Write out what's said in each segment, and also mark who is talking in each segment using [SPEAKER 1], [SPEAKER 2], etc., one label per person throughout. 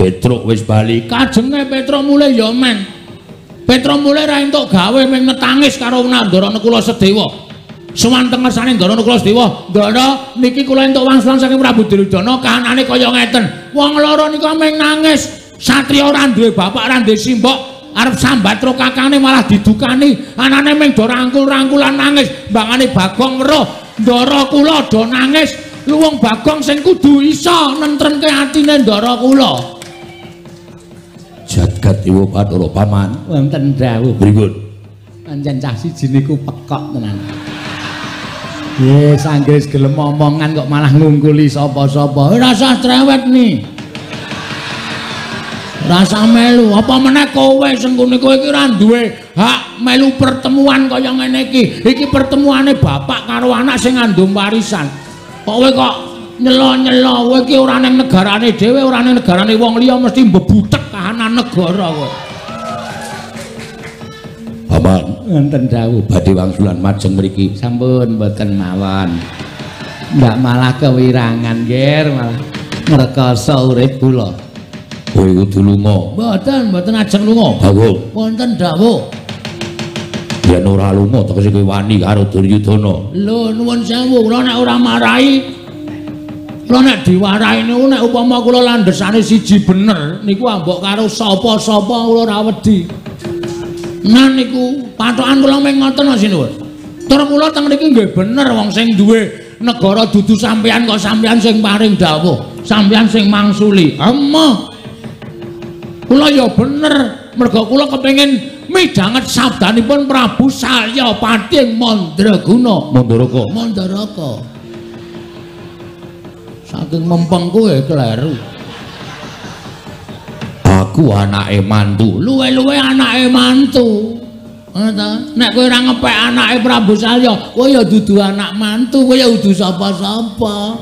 [SPEAKER 1] Petruk wis bali. Kajenge Petruk mulih ya men. Petruk mulih ra entuk gawe ming netangis karo Nandara Nekula Sedewa. Suwanteng ngersane Ndara Nekula Sedewa, "Ndara, niki kula entuk wangsulan saking Prabu Duryudana, kahanane kaya ngeten. Wong loro nika ming nangis. Satriya ora duwe bapak, ora duwe simbok, arep sambat karo kakane malah didukani. Anane ming do rangkul-rangkulan nangis. Mbangane Bagong weruh, Ndara kula do nangis. Luwung Bagong sing kudu iso nentrenke atine Ndara kula." Jagat Dewa Bathara Paman, wonten dawuh pripun? Pancen cah siji niku pekok tenan. Yes, anggris gelem omongan kok malah ngungkuli sapa-sapa. Rasa cerewet nih. Rasa melu, apa meneh kowe sing ngene kowe iki ora duwe hak melu pertemuan kaya ngene iki. Iki pertemuane bapak karo anak sing ngandung warisan. Kowe kok nyelo-nyelo, kowe iki ora ning negarane dhewe, ora ning negarane wong liya mesti mbebutek kahanan negara kowe. Paman, wonten dawuh badhe wangsulan majeng mriki. Sampun mboten mawon. Ndak malah kewirangan, Ger, malah ngrekoso urip kula. Kowe kudu lunga. Mboten ajeng lunga. Dawuh. Wonten dawuh. Yen ora lunga tegese kowe wani karo Duryudana. Lho, nuwun sewu, kula nek ora marahi. Kula nek diwarahi niku nek upama kula landhesane siji bener, niku ambok karo sapa-sapa kula ora wedi. Nah niku patokan kula mung ngoten sinuwun. Tur kula teng mriki nggih bener wong sing duwe negara dudu sampeyan kok sampeyan sing paring dawuh, sampeyan sing mangsuli. Emoh. Kula ya bener merga kula kepengin midhanget sabdanipun Prabu Salya Pating Mandraguna. Mandaraka. Saking mempeng kowe kleru. Aku anake mantu, luwe-luwe anake mantu. Nek kowe ora ngepek anake Prabu Salya, kowe ya dudu anak mantu, kowe ya dudu sapa-sapa.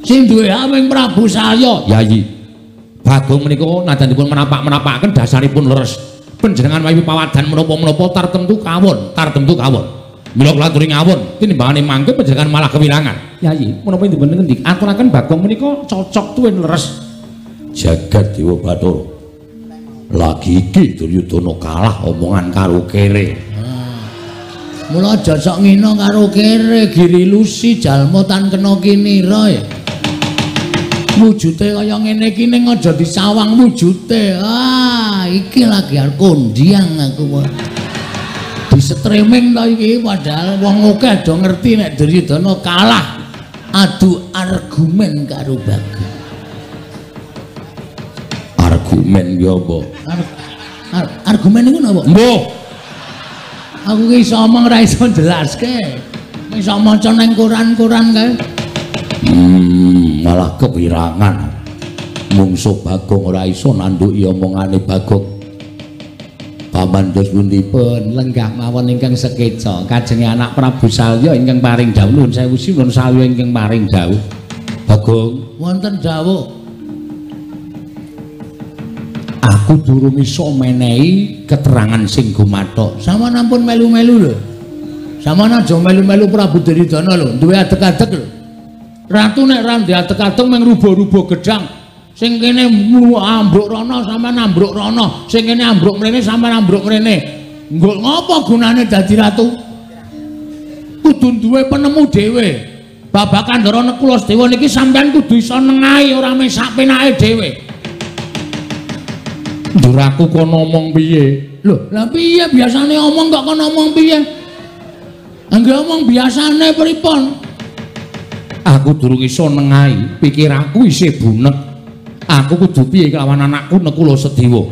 [SPEAKER 1] Sing duwe aming Prabu Salya, Yayi. Bagong menika nadanipun menapak-menapakaken dasaripun leres. Panjenengan wayu pawadan menapa-menapa tartemtu kawon. Mila kula aturi ngawon, tinimbangane mangke panjenengan malah kewirangan. Yayi, menapa dipun ngendi? Aturaken Bagong menika cocok tuwin leres. Jagat Dewa Bathara. Lagi iki Duryudana kalah omongan karo kere. Mula aja sok ngina karo kere, giri lusi jalma tan kena kinira ya. Wujute kaya ngene iki ning aja disawang wujute. Iki lagi arep kondiang aku. Di streaming to iki padahal wong akeh do ngerti nek Duryudana kalah adu argumen karo Bagong. Argumen ya apa? Argumen niku napa? Mbuh. Aku ki iso omong ora iso jelaske. Iso maca ning koran-koran kae. Malah kewirangan. Mungsuh Bagong ora iso nanduki omongane Bagong. Paman dos pundipun lenggah mawon ingkang sekeca kajenge anak Prabu Salya ingkang paring dawuh nuwun sewu nuwun salya ingkang paring dawuh. Bagong, wonten dawuh. Aku durung iso menehi keterangan sing gumathok. Sampeyan ampun melu-melu lho. Sampeyan aja melu-melu Prabu Duryudana lho, duwe adeg-adeg lho. Ratu nek ra ndek adeg-adeg mung rubo-rubo gedang. Sing kene ambruk rono sampeyan ambruk rono, sing kene ambruk mrene sampeyan ambruk mrene. Nggo ngopo gunane dadi ratu? Kudu duwe penemu dhewe. Babakan Ndara Nekula Sedewa niki sampeyan kudu iso nengahi ora mesak penake dhewe. Nduraku kono ngomong piye? Lho, lah piye biasane omong kok kono ngomong piye? Angge omong biasane pripun? Aku durung iso nengahi, pikiranku isih bunek. Aku kudu piye kelawan anakku Nekula Sedewa.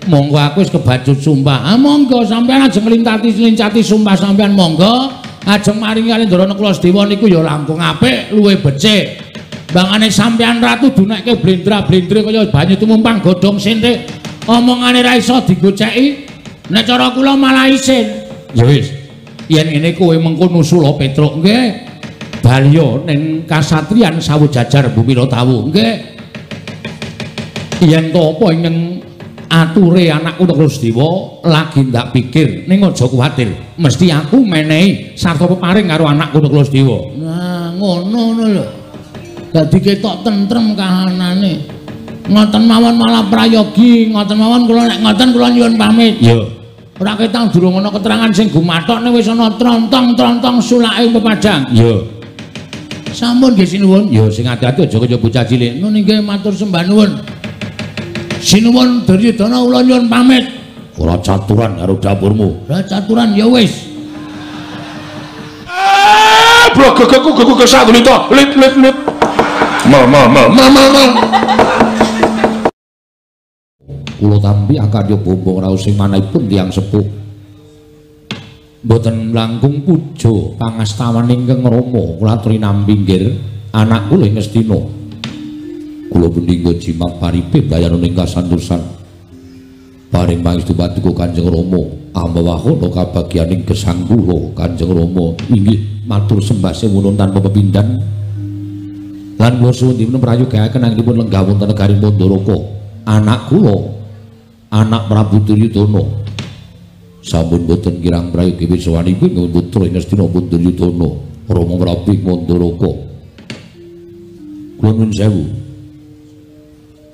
[SPEAKER 1] Monggo aku wis kebacut sumpah. Monggo sampeyan ajeng nglintati sumpah sampeyan monggo. Ajeng maringi kali Ndara Nekula Sedewa niku ya langkung apik, luwih becik. Bangane sampeyan ratu dunekke blendra-blendre kaya banyu tumumpang godhong sintik. Omongane ra iso digoceki. Nek cara kula malah isin. Ya wis. Yen ngene kowe mengko nusula Petruk nggih. Balya ning kasatriyan Sawujajar Bumi Tawu nggih. Yen to apa ingkang ature anakku Nekula Sedewa lagi ndak pikir ning aja kuwatir. Mesti aku menehi sarta peparing karo anakku Nekula Sedewa. Nah, ngono lho. Dadi ketok tentrem kahanane. Ngoten mawon malah prayogi, ngoten mawon kula nek ngoten kula nyuwun pamit.
[SPEAKER 2] Ya.
[SPEAKER 1] Ora ketang durung ana keterangan sing gumathokne wis ana trontong-trontong sulake pepajang.
[SPEAKER 2] Ya.
[SPEAKER 1] Sampun nggih sinuwun. Ya sing ati-ati aja kaya bocah cilik. Nun nggih matur sembah nuwun. Sinuwun Duryudana kula nyuwun pamit.
[SPEAKER 2] Ora caturan karo dapurmu.
[SPEAKER 1] Ora caturan ya wis.
[SPEAKER 2] Blogegku sagunita. Lit. Ma.
[SPEAKER 1] Kula tampi akarya bombong raos sing manahipun tiyang sepuh. Mboten langkung puja pangastawan ingkang Rama kula aturi nampi nggih anak kula Ngastina. Kula pendhingga jimat paripé dayaning kasantosan. Paring pangestu paduka Kanjeng Rama ambawahono kabagyaning gesang kula Kanjeng Rama inggih matur sembah sewunun tanpa pepindhan. Lan kula suwun dipun prayogaken anggenipun lenggah wonten negari Mandaraka. Anak kula anak Prabu Duryudana sampun boten kirang prayogi wiswanipun ingkang putra Ngastina Duryudana Rama Prabu Mandaraka. Kula nuwun sewu.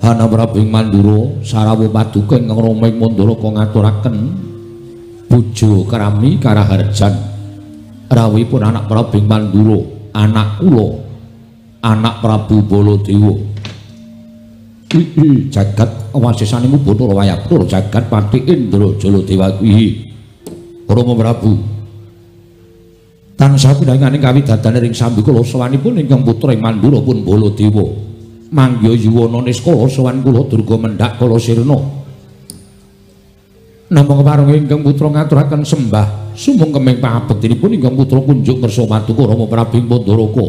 [SPEAKER 1] Hana Prabu Mandura sarawa paduka ingkang Rama Mandaraka ngaturaken puja krami karaharjan rawuhipun anak Prabu Mandura, anak kula, anak Prabu Baladewa. Jagat wasesanemu Bathara Wayapura jagat Pati Indra Jaladewa kuwi Rama Prabu tansah pinanganing kawidadane ring sambi kula sawanipun ingkang putra Mandura pun Baladewa manggya yuwana niskala sawan kula Durga Mendhak kala sirna namung kepareng ingkang putra ngaturaken sembah sumung kemeng pangabektinipun ingkang putra kunjuk kersa paduka Rama Prabu Mandaraka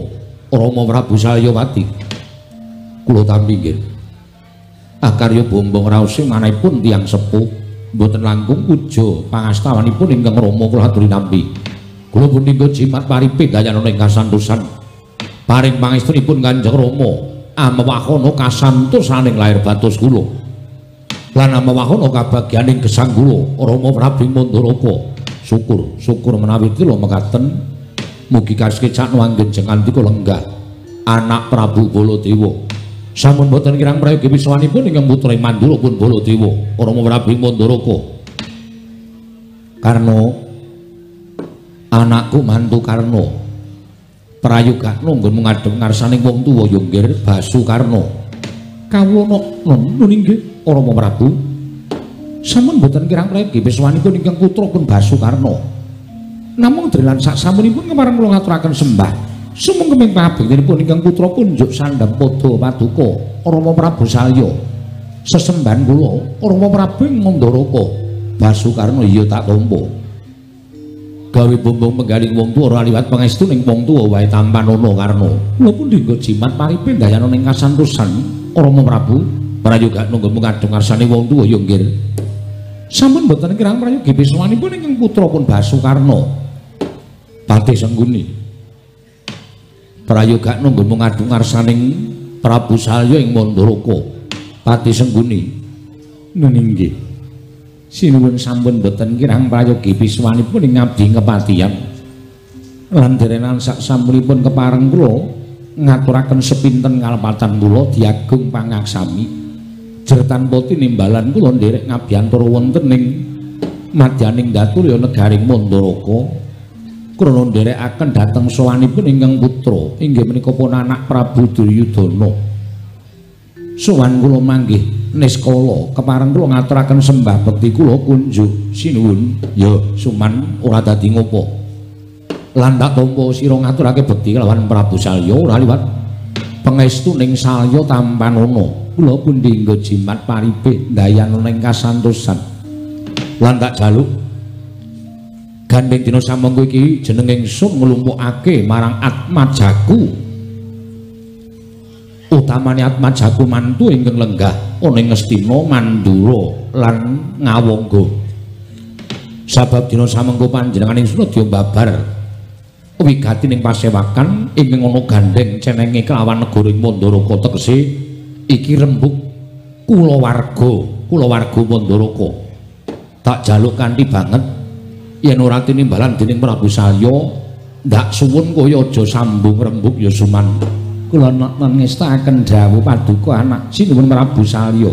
[SPEAKER 1] Rama Prabu Salyawati kula tampi nggih akarya bombong raos sing manahipun tiyang sepuh mboten langkung puja pangastawanipun ingkang Rama kula aturi nampi. Kula punika jimat paripé dayaning kasantosan. Paring pangestunipun Kanjeng Rama amawahana kasantosaning lair batos kula. Lan amawahana kabagyaning gesang kula Rama Prabu Mandaraka. Syukur menawi kula mekaten mugi kasekecakno anggenjeng andika lenggah anak Prabu Baladewa. Sampun boten kirang prayogi wiswanipun ingkang putra Mandura pun Baladewa Rama Prabu Mandaraka. Karna anakku mantu Karna prayogakno nggon ngadhep ngarsaning wong tuwa ya nggih Basukarna. Kawula nun inggih Rama Prabu. Sampun boten kirang prayogi wiswanipun ingkang putra pun Basukarna. Namung drelan sak sampunipun kemareng kula ngaturaken sembah sumung kemeng pangabektinipun ingkang putra kunjuk sandhap padha paduka Rama Prabu Salya sesembahan kula Rama Prabu Mandaraka Basukarna iya tak tampa gawe bombong menggaling wong tuwa ora liwat pangestu ning wong tuwa wae tampanana karna kula pun dinggo jimat paripé dayaning kasantosan Rama Prabu prayogakno nggo ngadhep ngarsane wong tuwa ya nggih sampun boten kirang prayogi wiswanipun ingkang putra pun Basukarna Pati Sengguni prayogakno nggo ngadhep ngarsaning Prabu Salya ing Mandaraka Pati Sengguni. Nun inggih sinuwun sampun boten kirang prayogi wiswanipun ing ngabdi kepatihan lan derenan sak sampunipun kepareng kula ngaturaken sepinten kalpatan kula diagung pangaksami jertan poti nimbalan kula nderek ngabiyantara wonten ing madyaning daturya negaring Mandaraka krana nderekaken dhateng sowanipun ingkang putra inggih menika pun anak Prabu Duryudana. Sowan kula manggih niskala kepareng kula ngaturaken sembah bekti kula kunjuk sinuwun ya suman ora dadi ngopo. Lan tak tampa sira ngaturake bekti kelawan Prabu Salya ora liwat pangestu ning Salya tampanana. Kula pun dinggo jimat paripé dayaning kasantosan. Lan tak jaluk gandeng dina samangka iki jeneng ingsun nglumpukake marang Atmajaku utamane Atmajaku mantu ingkang lenggah ana ing Ngastina Mandura lan Ngawangga sabab dina samangka panjenengan ingsun nedya babar wigati ning pasewakan ingkang ana gandeng cenenge kelawan negara Mandaraka tegese iki rembug kulawarga Mandaraka tak jaluk kanthi banget yen ora tinimbalan dening Prabu Salya ndak suwun kaya aja sambung rembug ya suman kula ngestakaken dawuh paduka anak sinuwun Prabu Salya.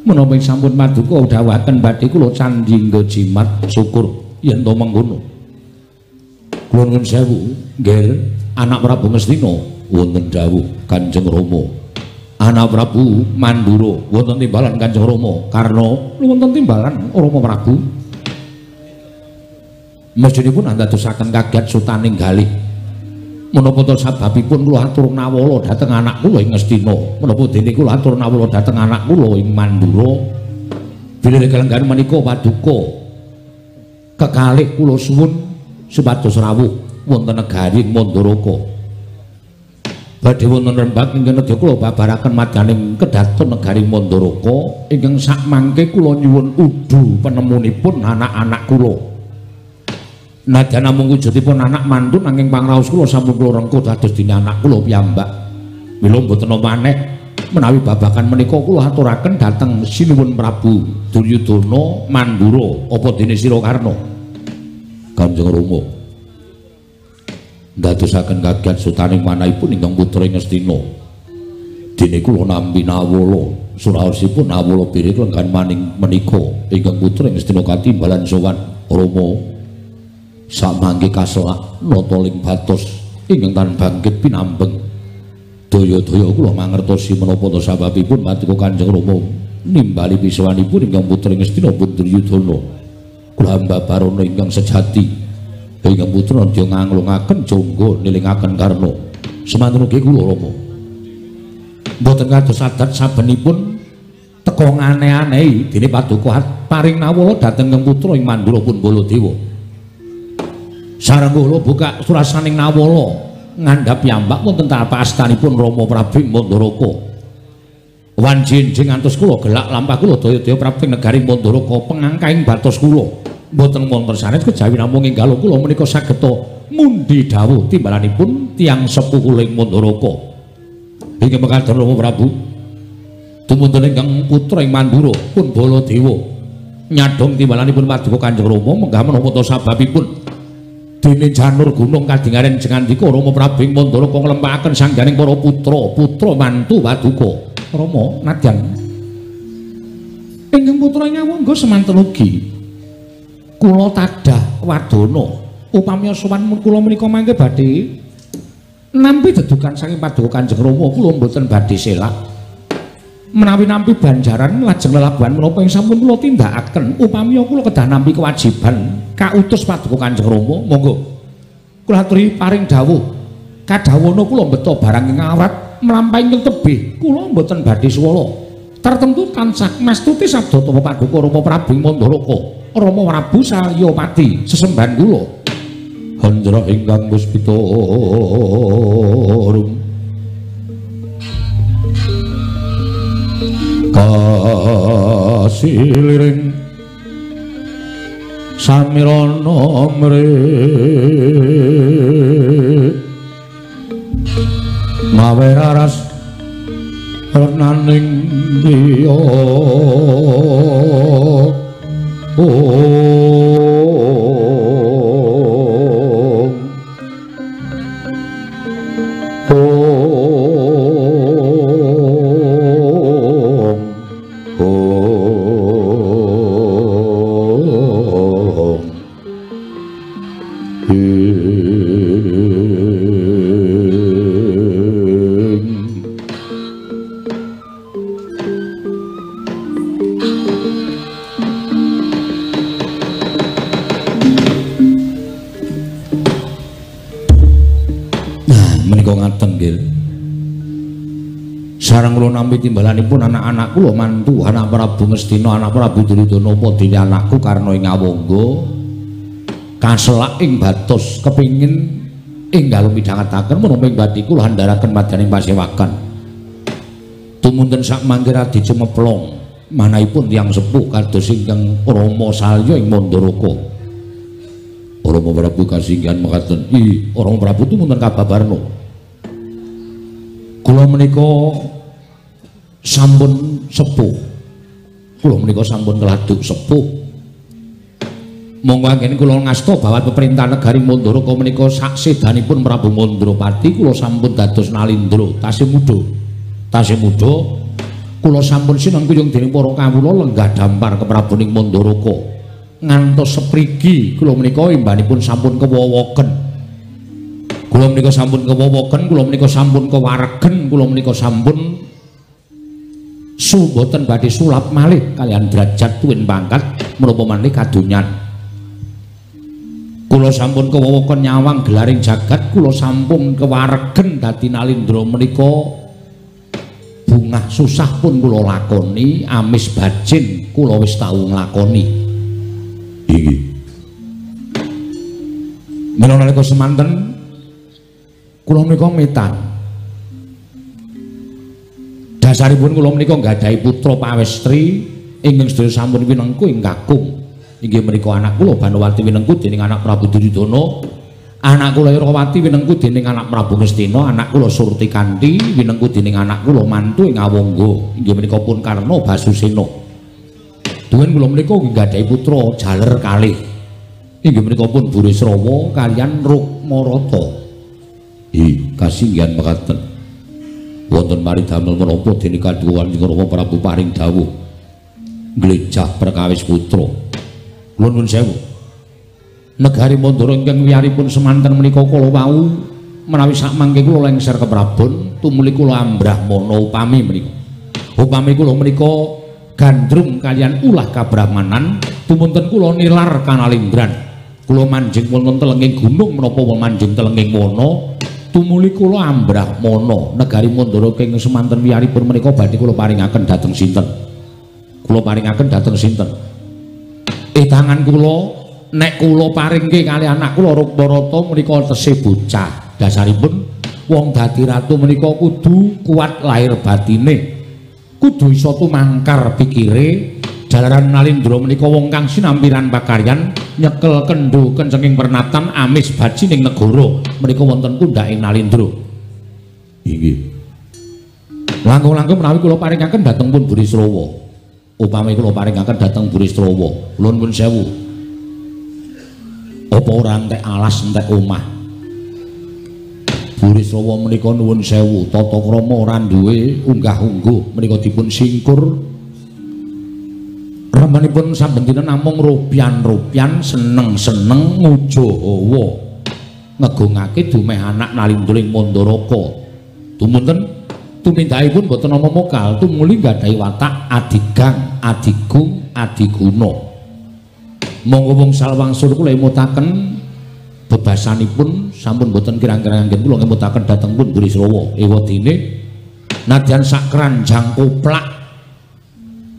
[SPEAKER 1] Menapa sampun paduka dawuhaken badhe kula candhingga jimat syukur yen to mengkono. Kula nuwun sewu, nggih anak Prabu Ngastina wonten dawuh Kanjeng Rama. Anak Prabu Mandura wonten timbalan Kanjeng Rama karna wonten timbalan Rama Prabu. Mesthinipun andadosaken kagiat sutaning galih. Menapa to sababipun kula atur nawala dhateng anak kula ing Ngastina, menapa dene kula atur nawala dhateng anak kula ing Mandura. Bilih kalenggan menika paduka kekalih kula suwun supados rawuh wonten negari Mandaraka. Badhe wonten rembag ingkang nedya kula babaraken madyaning kedaton negari Mandaraka ingkang sakmangke kula nyuwun udu penemunipun anak-anak kula. Nadyan namung wujudipun anak mantun nanging pangraos kula sampun kula rengkuh dados dene anak kula piyambak. Mila mboten maneh menawi babagan menika kula aturaken dhateng sinuwun Prabu Duryudana Mandura apa dene Sira Karna. Kanjeng Rama ndadosaken kagiat sutaning manahipun ingkang putra Ngastina. Dene kula nampi nawala suraosipun nawala pirih lenggan maning menika ingkang putra Ngastina katimbalan sowan Rama. Samangke kaselak nata ling batos ingkang tan bangkit pinambeng. Daya-daya kula mangertosi menapa to sababipun paduka Kanjeng Rama nimbali piswanipun ingkang putra Ngastina pun Duryudana. Kula mbabarana ingkang sejati ingkang putra aja nganglungaken jangga nilingaken karna. Semanten ugi kula Rama. Mboten kados adat sabenipun teka ngane-anehi dene paduka paring nawala dhateng ingkang putra ing Mandura pun Baladewa. Sareng kula buka surasaning nawala ngandhap piyambak wonten tanpa astanipun Rama Prabu Mandaraka. Wanjing-jing ngantos kula gelak lampah kula daya-daya Prabu negari Mandaraka pengangkaing batos kula. Mboten wonten sanes kejawi namung enggal kula menika saged mundi dawuh timbalanipun tiyang sepuh kula ing Mandaraka. Inggih mekaten Rama Prabu. Tumuntun ingkang putra ing Mandura pun Baladewa nyadong timbalanipun paduka Kanjeng Rama menggah menapa to sababipun dene janur gunung kadingaren jengandika Rama Prabu ing Mandaraka nglempakaken sangganing para putra mantu paduka Rama nadyan ingkang putra nyawangga semanten ugi kula tadah wadana upami sowan kula menika mangke badhe nampi dedukan saking paduka Kanjeng Rama kula mboten badhe selak menawi nampi banjaran lajeng lelabuhan menapa ing sampun kula tindakaken upami kula kedah nampi kewajiban kautus paduka Kanjeng Rama monggo kula aturi paring dawuh kadhawana kula mbeta barang ing awrat mlampahi ing tebih kula mboten badhe swala tertentu tansah mastuti sabda tapa paduka Rama Prabu Mandaraka Rama Prabu Saryapati sesembahan kula handra ingkang puspita kasiliring samirana mrih mawe raras renaning liya sareng kula nampi timbalanipun anak-anak kula mantu anak Prabu Ngastina anak Prabu Duryudana apa dene anakku karna ing ngawangga kaselak ing batos kepingin enggal midhangetaken menapa ing bathi kula handharaken madyaning pasewakan tumuntun sak mangke radi cemeplong manahipun tiyang sepuh kados ingkang Rama Salya ing Mandaraka Rama Prabu kasinggihan mekaten Rama Prabu tumuntun kababarna kula menika sampun sepuh kula menika sampun keladuk sepuh Monggo anggen kula ngasta bawat peperintah negari Mandoraka menika saksedanipun Prabu Mandropati kula sampun dados nalindra tasih muda kula sampun sinengkuyung dening para kawula lenggah dampar ke Prabu ning Mandoraka ngantos seprigi kula menika imbanipun sampun kewowoken kula menika sampun kewaregen kula menika sampun boten badhe sulap malih kalian derajat tuwin pangkat menapa manih kadonyan. Kula sampun kewowoken nyawang gelaring jagat, kula sampun kewaregen dadi nalindra menika bungah susah pun kula lakoni, amis bajin kula wis tau nglakoni. Inggih. Mila nalika semanten kula menika metan. Dasaripun kula menika nggadahi putra pawestri ingkang sedaya sampun winengku ing kakung. Inggih menika anak kula Banowati winengku dening anak Prabu Duryudana, anak kula Irawati winengku dening anak Prabu Ngastina, anak kula Surtikanti winengku dening anak kula mantu ing Awangga, inggih menika pun Karna Basusena. Duwen kula menika nggadahi putra jaler kalih. Inggih menika pun Burisrawa kaliyan Rukmarata. Kasinggihan mekaten. Wonten paridamel menapa dening kaduwan Rama Prabu paring dawuh glejah perkawis putra. Nuwun sewu. Negari Mandara ingkang wiyaripun semanten menika kala wau menawi sak mangke kula lengser ke Prabon tumuli kula ambrahmana upami menika. Upami kula menika gandrung kalian ulah kabrahmanan tumunten kula nilar kanalindran. Kula manjing wonten telenging gunung menapa manjing telenging wana tumuli kula ambrahmana negari Mandara ing semanten wiyaripun menika badhe kula paringaken dhateng sinten? Kula paringaken dhateng sinten? Tangan kula nek kula paringke kali anak kula Rukmarata menika tesih bocah. Dasaripun wong dadi ratu menika kudu kuat lahir batine, kudu iso tumangkar pikire. Jalaran nalindra menika wong kang sinampiran pakaryan nyekel kendho kencenging pernatan amis baji ning negara menika wonten pundhake nalindra. Inggih. Langkung-langkung menawi kula paringaken dhateng pun Burisrawa. Upami kula paringaken dhateng Burisrawa, kula nuwun sewu. Apa ora entek alas entek omah? Burisrawa menika nuwun sewu, tata krama ora duwe unggah-ungguh menika dipun singkur. Remenipun saben dina namung rupyan-rupyan seneng-seneng nguja hawa. Ngegungake dumeh anak nalindring Mandaraka. Tumunten tumindakipun boten nama mokal tumuli nggadahi watak adigang, adigung, adiguna. Monggo wong salwangsul kula emutaken bebasanipun sampun boten kirang-kirang anggen kula ngemutaken dhateng pun Burisrawa ewadene nadyan sak kranjang koplak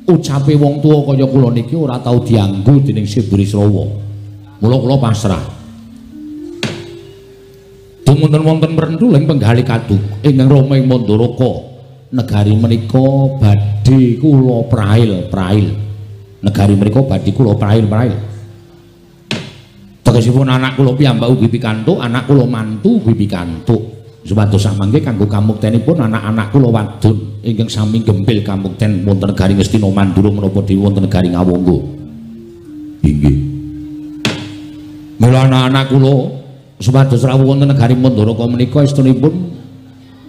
[SPEAKER 1] ucape wong tuwa kaya kula niki ora tau dianggo dening si Burisrawa. Mula kula pasrah. Tumunten wonten mrentuling penggalih kaduk ingkang Rama ing Mandaraka negari menika badhe kula prail-prail. Negari menika badhe kula prail-prail. Tegesipun anak kula piyambak ugi pikantuk, anak kula mantu ugi pikantuk. Supados samangke kanggo kamuktenipun anak-anak kula wadon ingkang sami gempil kamukten wonten negari Ngastina Mandura menapa dhewe wonten negari Ngawangga. Inggih. Mila anak-anak kula supados rawuh wonten negari Mandaraka menika estunipun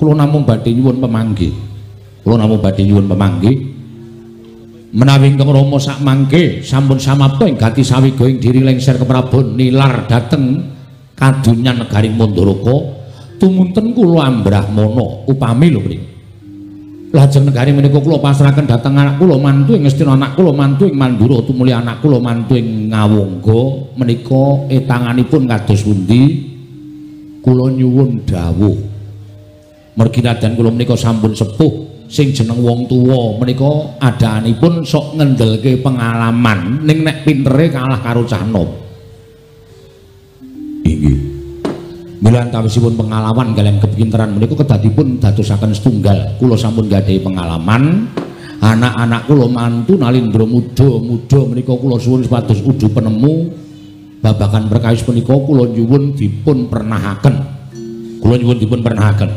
[SPEAKER 1] kula namung badhe nyuwun pamanggih. Kula namung badhe nyuwun pamanggih menawi ingkang Rama sak mangke sampun samapta ing gati sawiga ing diri lengser ke Prabon nilar dhateng kadunyan negari Mandaraka tumunten kula ambrahmana upami lho mriki. Lajeng negari menika kula pasrahaken dhateng anak kula mantu ing Ngastina, anak kula mantu ing Mandura, tumuli anak kula mantu ing Ngawangga menika etanganipun kados pundi kula nyuwun dawuh. Mergi nadyan kula menika sampun sepuh sing jeneng wong tuwa menika adaanipun sok ngendelke pengalaman ning nek pintere kalah karo cah nom. Inggih. Mila antawisipun pengalaman kaliyan kepinteran menika kedadipun dadosaken setunggal. Kula sampun gadhahi pengalaman, anak-anak kula mantu nalindra muda menika kula suwun supados udu penemu babagan perkawis menika kula nyuwun dipun pernahaken. Kula nyuwun dipun pernahaken.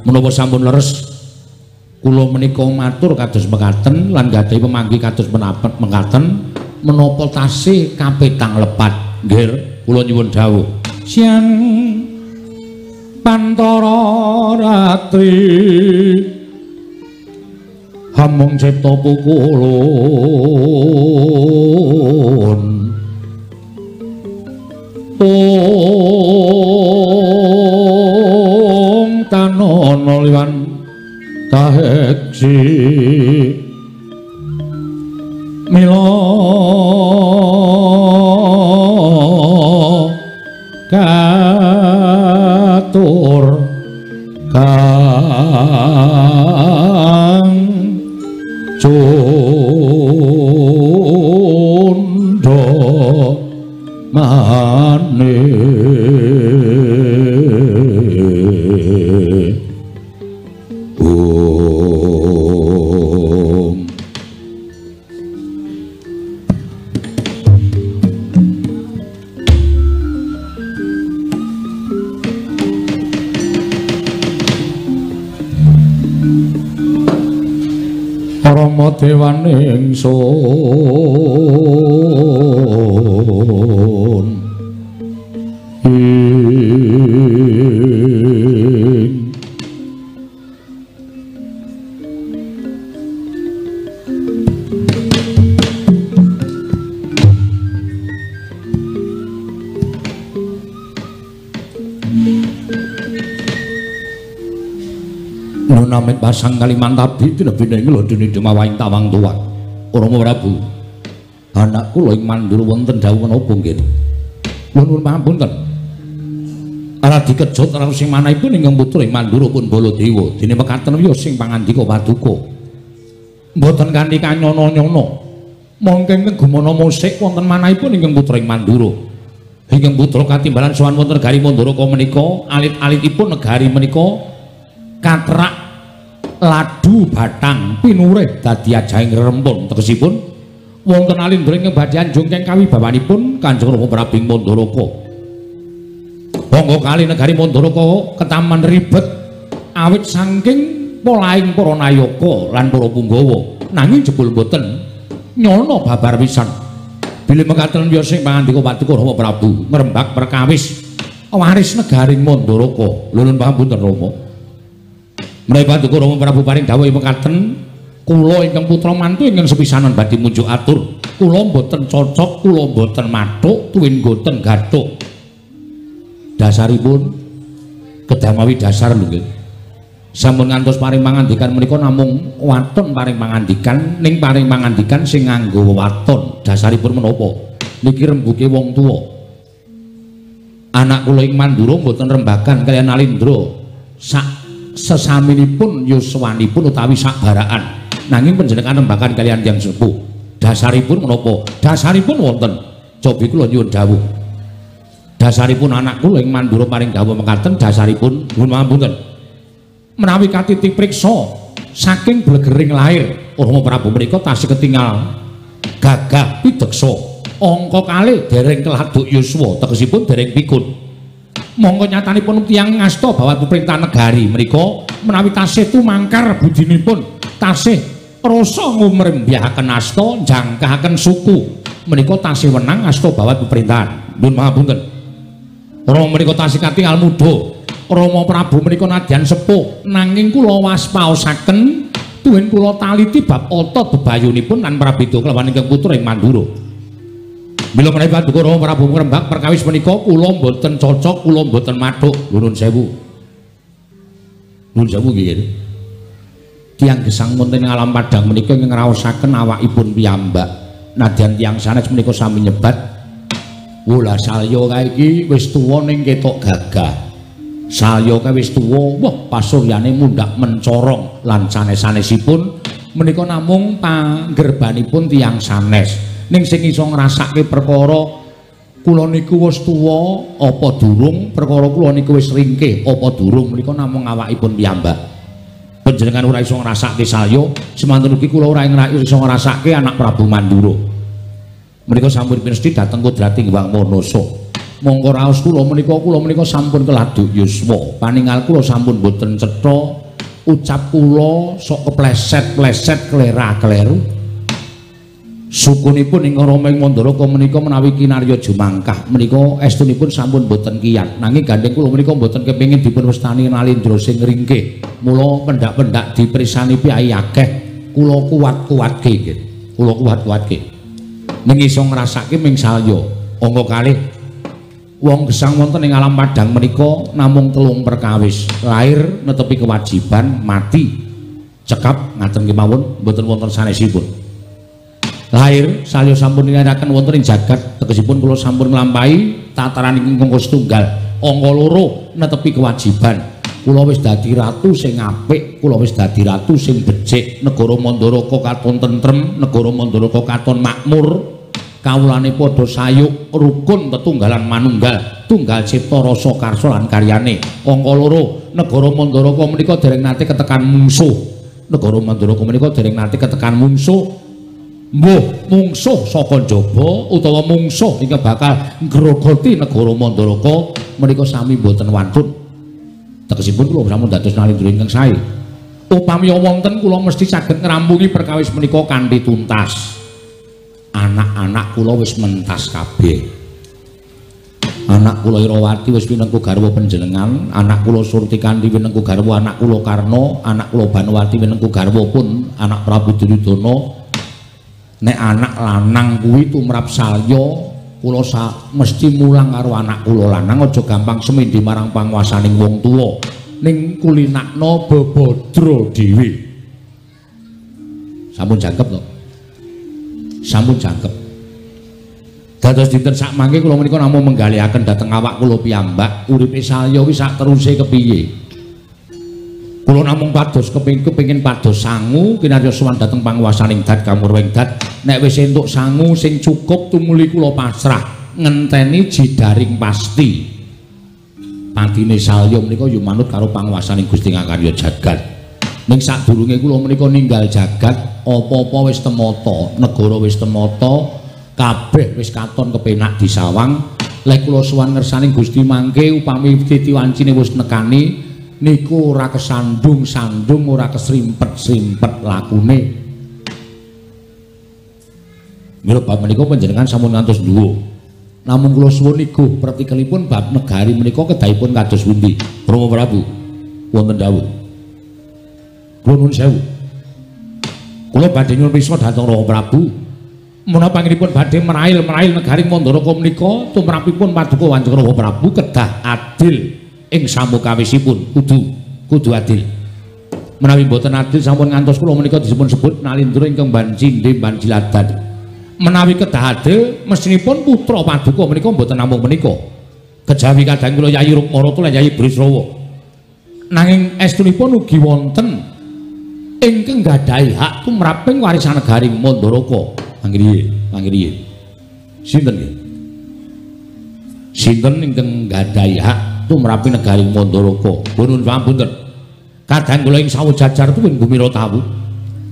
[SPEAKER 1] Menapa sampun leres kula menika matur kados mekaten lan gadhahi pemanggi kados menapet mekaten menapa tasih kapetang lepat nggih kula nyuwun dawuh siang Pantara Ratri hamung cipta pukulun Om Tanono liwan taheksi mila katur kang Cundha maneh Rama dewaning sun Nunamit pasang Kalimantabi tinebine nglodheni demawahing tawang tuwa. Rama Prabu. Anak kula ing Mandura wonten dawuh menapa nggih? Nuwun pamunten. Aradi kejut raos sing manahipun ingkang putra ing Mandura pun Baladewa. Dene mekaten wiya sing pangandika paduka. Mboten kanthi kanyono-nyono. Mongke ingkang gumana musik wonten manahipun ingkang putra ing Mandura. Ingkang putra katimbalan sowan wonten negari Manduraka menika, alit-alitipun negari menika katrak ladu batang pinurih dadi ajahing rempun tegesipun wonten alindra ing badhe anjungking kawibawanipun Kanjeng Rama Prabu Manduraka. Monggo kali negari Manduraka ketaman ribet awit saking polaing para nayaka lan para punggawa nanging jebul boten nyono babar pisan. Bilih mekaten wiya sing pangandika paduka Rama Prabu ngrembak perkawis waris negari Manduraka. Nuwun pamunten Rama. Menawi paduka Rama Prabu paring dawuh mekaten, kula ingkang putra mantu ingkang sepisanan badhe munjuk atur. Kula mboten cocok, kula mboten mathuk, tuwin mboten gathuk. Dasaripun kedamawi dasar lho nggih. Sampun ngantos paring pangandikan menika namung waton paring pangandikan, ning paring pangandikan sing nganggo waton. Dasaripun menapa? Niki rembuke wong tuwa. Anak kula ing Mandura mboten rembagan kaliyan Alindra. Sak sesaminipun yuswanipun utawi sakbaraan nanging panjenengan rembakan kaliyan tiyang sepuh. Dasaripun menapa? Dasaripun wonten cobi kula nyuwun dawuh. Dasaripun anak kula ing Mandura paring dawuh mekaten dasaripun nuwun pamunten. Menawi katiti priksa saking blegering lair Rama Prabu menika tasih ketingal gagah pideksa angka kalih dereng keladuk yuswa tegesipun dereng pikun. Monggo nyatanipun tiyang ngasta bawah pemerintah negari menika menawi tasih tumangkar budinipun tasih rasa ngumrembyahaken asta njangkahaken suku menika tasih wenang asta bawah pemerintahan. Nuwun pangapunten. Rama menika tasih katingal muda. Rama Prabu menika nadyan sepuh nanging kula waspaosaken tuwin kula taliti bab ata bebayunipun lan prabéda kelawan ingkang putra ing Mandura. Bila menawi paduka Rama Prabu ngrembak perkawis menika kula mboten cocok, kula mboten mathuk. Nuwun sewu. Nuwun sewu nggih. Tiyang gesang wonten ing alam padang menika ingkang ngraosaken awakipun piyambak. Nadyan tiyang sanes menika sami nyebat, "Wula salya kae iki wis tuwa ning ketok gagah. Salya kae wis tuwa, wah pasuryane mundhak mencorong lan sanes-sanesipun menika namung panggerbanipun tiyang sanes." Ning sing iso ngrasake perkara kula niku wis tuwa apa durung, perkara kula niku wis ringkih apa durung menika namung awakipun piyambak. Panjenengan ora iso ngrasake salya, semanten ugi kula ora iso ngrasake anak Prabu Mandura. Menika sampun pinesti dhateng Kodrati Hyang Manasa. Monggo raos kula menika sampun keladuk yuswa. Paningal kula sampun boten cetha, ucap kula sok kepleset-pleset klera-kleru. Sukunipun ingkang Rama ing Mandaraka menika menawi kinarya jumangkah menika estunipun sampun boten kiyat nanging gandeng kula menika boten kepengin dipun wastani Nalendra sing ringkih mula pendak-pendak diperisani piyai akeh kula kuat-kuatke nggih kula kuat-kuatke ning iso ngrasake ming salya angka kalih wong gesang wonten ing alam padang menika namung 3 perkawis lair netepi kewajiban mati cekap ngaten kemawon boten wonten sanesipun lahir salya sampun nindakaken wonten ing jagat tegesipun kula sampun nglampahi tataran ingkang setunggal angka 2 netepi kewajiban kula wis dadi ratu sing apik kula wis dadi ratu sing becik negara Mandaraka katon tentrem negara Mandaraka katon makmur kawulane padha sayuk rukun tetunggalan manunggal tunggal cipta rasa karsa lan karyane angka 2 negara Mandaraka menika dereng nate ketekan mungsuh negara Mandaraka menika dereng nate ketekan mungsuh mbuh mungsuh saka njaba utawa mungsuh ingkang bakal ngrogoti negara Mandaraka menika sami boten wantun. Tegesipun kula sampun dados Nalendra ingkang sae. Upami wonten kula mesti saged ngrampungi perkawis menika kanthi tuntas. Anak-anak kula wis mentas kabeh. Anak kula Irawati wis pinengku garwa panjenengan, anak kula Surtikandi pinengku garwa anak kula Karna, anak kula Banwati pinengku garwa pun anak Prabu Duryudana. Nek anak lanang kuwi tumrap salya kula mesti mulang karo anak kula lanang aja gampang semendhi marang panguwasaning wong tuwa ning kulinakna bebodro dhewe. Sampun jangkep to? Sampun jangkep. Dados dinten sak mangke kula menika namung menggalihaken dhateng awak kula piyambak uripe salya kuwi sak teruse kepiye. Kula namung pados kepengin pados sangu kinarya sowan dhateng panguwasaning dat kamurweng dat nek wis entuk sangu sing cukup tumuli kula pasrah ngenteni jidaring pasti patine salya menika yo manut karo panguwasaning Gusti Ngakarya jagat ning sadurunge kula menika ninggal jagat apa-apa wis temata negara wis temata kabeh wis katon kepenak disawang lek kula sowan ngersaning Gusti mangke upami titiwancine wis nekani niku ora kesandung-sandung ora kesrimpet-srimpet lakune. Mila bab menika panjenengan sampun ngantos dhuwur. Namung kula suwun niku pratikelipun bab negari menika kedahipun kados pundi? Rama Prabu wonten dawuh. Kula nuwun sewu. Kula badhe nyuwun pirsa dhateng Rama Prabu. Menapa panjenenganipun badhe merail negari Mandaraka menika tumrapipun paduka Kanjeng Rama Prabu kedah adil ing samukawisipun kudu adil. Menawi boten adil sampun ngantos kula menika disebut sebut Nalendra ingkang Banjinde Banjiladan. Menawi kedah adil mestinipun putra paduka menika boten namung menika. Kejawi kadang kula Yayi Rukmarata lan Yayi Brisrawa. Nanging estunipun ugi wonten ingkang gadhahi hak tumraping warisan negari Mandaraka. Mangkiriye. Sinten nggih? Sinten ingkang gadhahi hak tumrapi negari Mandaraka. Nuwun pamunten. Kadang kula ing sawujajar tuwin Gumira Tawu.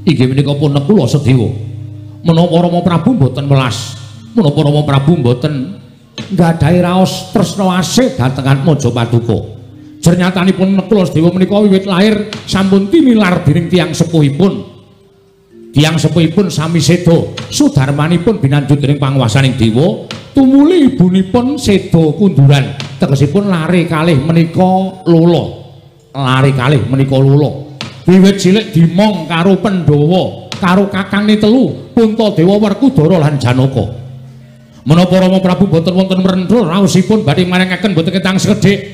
[SPEAKER 1] Inggih menika pun kula Sedewa. Menapa Rama Prabu mboten welas, menapa Rama Prabu mboten nggadhahi raos tresna asih dhateng Majapaduka. Jernyatanipun kula Sedewa menika wiwit lair sampun tinilar dening tiyang sepuhipun. Tiyang sepuhipun sami seda, sudarmanipun binanjut dening panguwasaning dewa, tumuli ibunipun seda kunduran. Tegesipun lare kalih menika lula. Lare kalih menika lula. Wiwit cilik dimong karo Pandhawa, karo kakangne telu, Puntadewa, Werkudara lan Janaka. Menapa Rama Prabu boten wonten mrendra raosipun badhe maringaken boten ketang sekedhik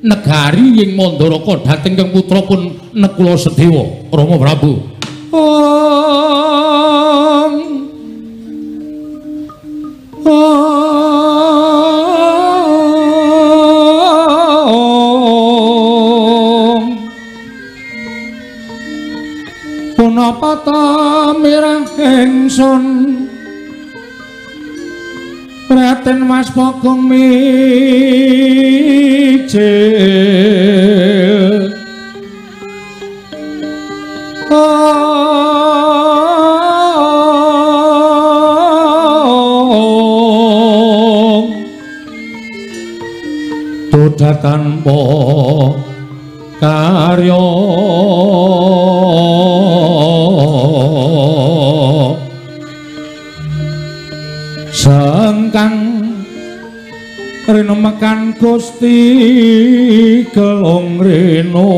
[SPEAKER 1] negari ing Mandaraka dhateng kang putra pun Nekula Sedewa, Rama Prabu. Punapa ta mirah ingsun Raden Mas Bagong mijil Tuda tanpa karya sengkang rinemekan Gusti gelong reno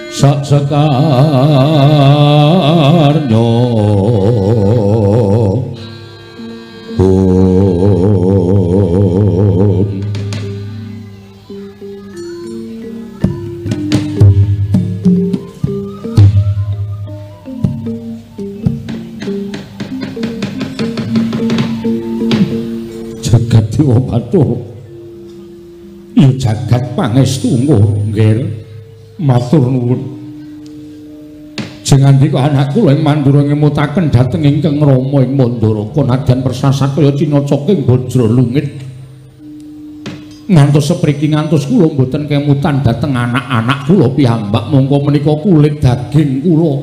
[SPEAKER 1] sak sekarnyo Dewa Bathara ya jagat pangestu nggih matur nuwun jeneng andika anakku ing Mandura ngemutaken dhateng ingkang Rama ing Mandaraka nadyan persasat kaya cinaca ing Bajra Lungit ngantos sepriki ngantos kula mboten kemutan dhateng anak-anak kula piyambak mongko menika kulit daging kula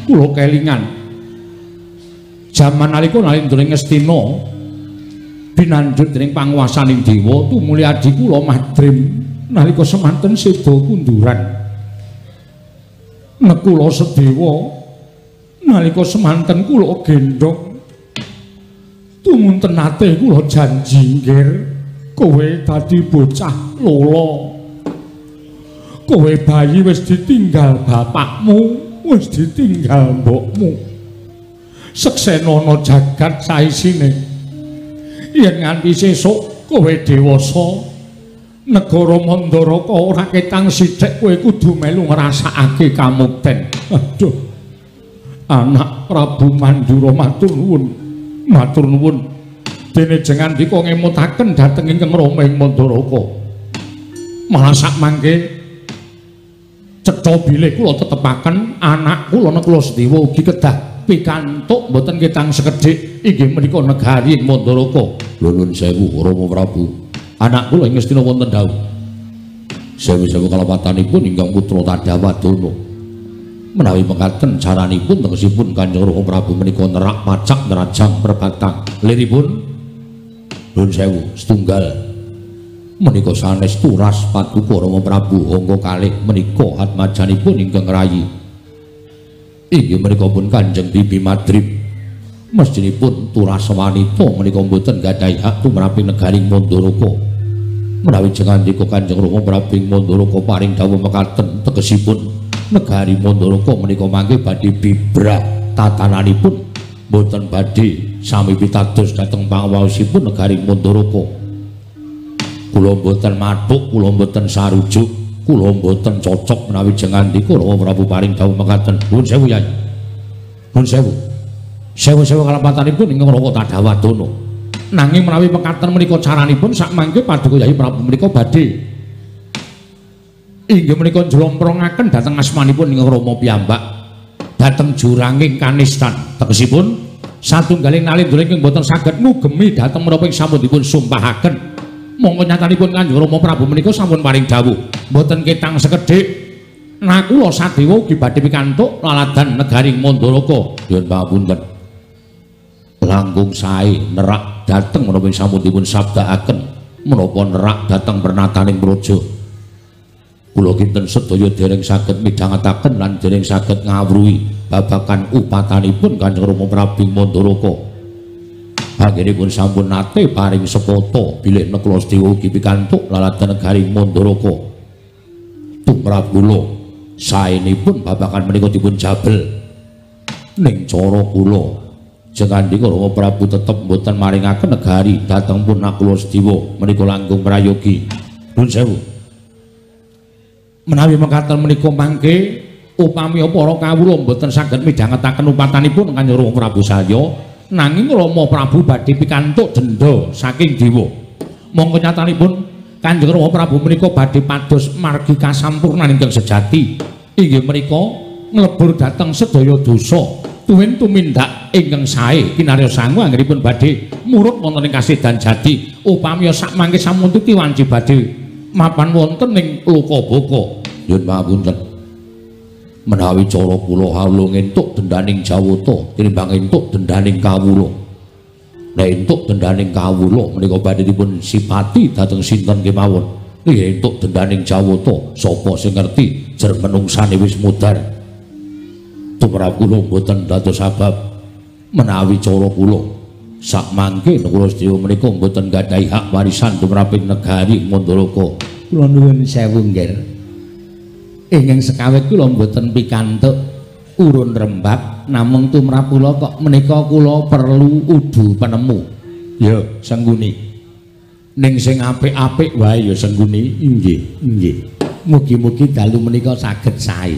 [SPEAKER 1] kula kelingan jaman nalika nalindring Ngastina binanjut dening panguwasaning dewa tumuli adi kula Madrim nalika semanten seda kunduran nekula sedewa nalika semanten kula gendhong tumunten ate kula janji nggih kowe dadi bocah lolo kowe bayi wis ditinggal bapakmu wis ditinggal mbokmu seksenana jagat saisine yen nganti sesuk kowe dewasa negara Mandaraka ora ketang sithik kowe kudu melu ngrasakake kamukten aduh anak Prabu Mandura matur nuwun dene jeneng andika ngemutaken dhateng ingkang Rama ing Mandaraka malah sak mangke cetha bilih kula tetepaken anak kula nekula Sedewa ugi kedah pikantuk mboten ketang sekedhik inggih menika negari ing Mandaraka.
[SPEAKER 2] Nuwun sewu Rama Prabu.
[SPEAKER 1] Anak kula ing Ngastina wonten dawuh.
[SPEAKER 2] Sewu-sewu kalapatanipun ingkang putra Tadhawadana. Menawi mekaten caranipun tegesipun Kanjeng Rama Prabu menika nerak macak nerajang perbatang. Liripun nuwun sewu setunggal menika sanes turas paduka Rama Prabu angka kalih menika atmajanipun ingkang rayi. Inggih menika pun Kanjeng Bibi Madrim mestinipun turas wanita menika mboten gadhahi hak tumraping negari Mandaraka menawi jeneng andika Kanjeng Rama Prabu ing Mandaraka paring dawuh mekaten tegesipun negari Mandaraka menika mangke badhe bibrah tatananipun mboten badhe sami pitados dhateng pangawaosipun negari Mandaraka kula mboten mathuk kula mboten sarujuk kula mboten cocok menawi jeneng andika Rama Prabu paring dawuh mekaten. Nuwun sewu Yai. Nuwun sewu. Sewu-sewu kalapatanipun ingkang Rama Tadhawadana. Nanging menawi mekaten menika caranipun sak mangke paduka Yai Prabu menika badhe inggih menika njlomprongaken dhateng asmanipun ingkang Rama piyambak dhateng juranging kanistan. Tegesipun satunggaling nalindra ingkang boten saged ngugemi dhateng menapa ing sampun dipun sumpahaken. Monggo nyatanipun Kanjeng Rama Prabu menika sampun paring dawuh mboten ketang sekedhik nakula Sadewa ugi badhe pikantuk laladan negari Mandaraka. Nyuwun pangapunten langkung sae nerak dhateng menapa ing sampun dipun sabdaaken menapa nerak dhateng pernataning praja kula kinten sedaya dereng saged midhangetaken lan dereng saged ngawruhi babagan upatanipun Kanjeng Rama Prabu Mandaraka. Anggenipun sampun nate paring sepata bilih nekula Sedewa ugi pikantuk laladan negari Mandaraka. Tumrap kula saenipun babagan menika dipun jabel ning cara kula jeneng andika Rama Prabu tetep mboten maringaken negari dhateng pun nakula Sedewa menika langkung prayogi. Nuwun sewu. Menawi mekaten menika mangke upami para kawula mboten saged midhangetaken upatanipun Kanjeng Rama Prabu saya nanging Rama Prabu badhe pikantuk denda saking dewa. Monggo nyatanipun Kanjeng Rama Prabu menika badhe pados margi kasampurnan ingkang sejati. Inggih menika nglebur dhateng sedaya dosa, tuwin tumindak ingkang sae kinarya sangu anggenipun badhe murut wonten ing kasedan jati. Upami sak mangke sampun titi wanci badhe mapan wonten ing Lokabaka. Nyuwun pangapunten. Menawi cara kula hawluh entuk dendaning Jawata tinimbang entuk dendaning kawula. Nek entuk dendaning kawula menika badhe dipun sipati dhateng sinten kemawon. Nggih entuk dendaning Jawata sapa sing ngerti jer menungsane wis mudhar. Tumrap kula mboten dados sabab menawi cara kula sakmangke kula sedaya menika mboten gadhahi hak warisan tumraping negari Mandalaka.
[SPEAKER 1] Kula nuwun sewu nggih. Ingkang sekawit kula mboten pikantuk urun rembab, namung tumrap kula kok menika kula perlu udu penemu. Ya, Sengguni. Ning sing apik-apik wae ya Sengguni. Nggih, nggih. Mugi-mugi dalu menika saged sae.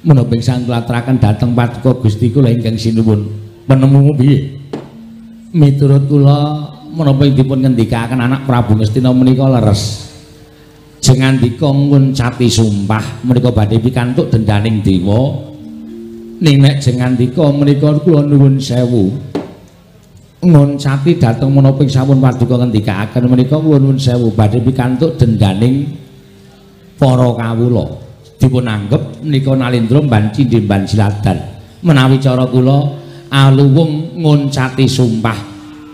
[SPEAKER 1] Menapa ingkang klaturaken dhateng Paduka Gusti kula ingkang sinuwun penemu piye? Miturut kula menapa dipun ngendikaken anak Prabu Ngastina menika leres. Jengandika nguncati sumpah menika badhe pikantuk dendaning dewa. Ning nek jengandika menika kula nuwun sewu. Nguncati dhateng menapa sampun Paduka ngendikaken menika kula nuwun sewu badhe pikantuk dendaning para kawula. Dipun anggep menika Nalendra mbanci ndemban siladan. Menawi cara kula aluwung nguncati sumpah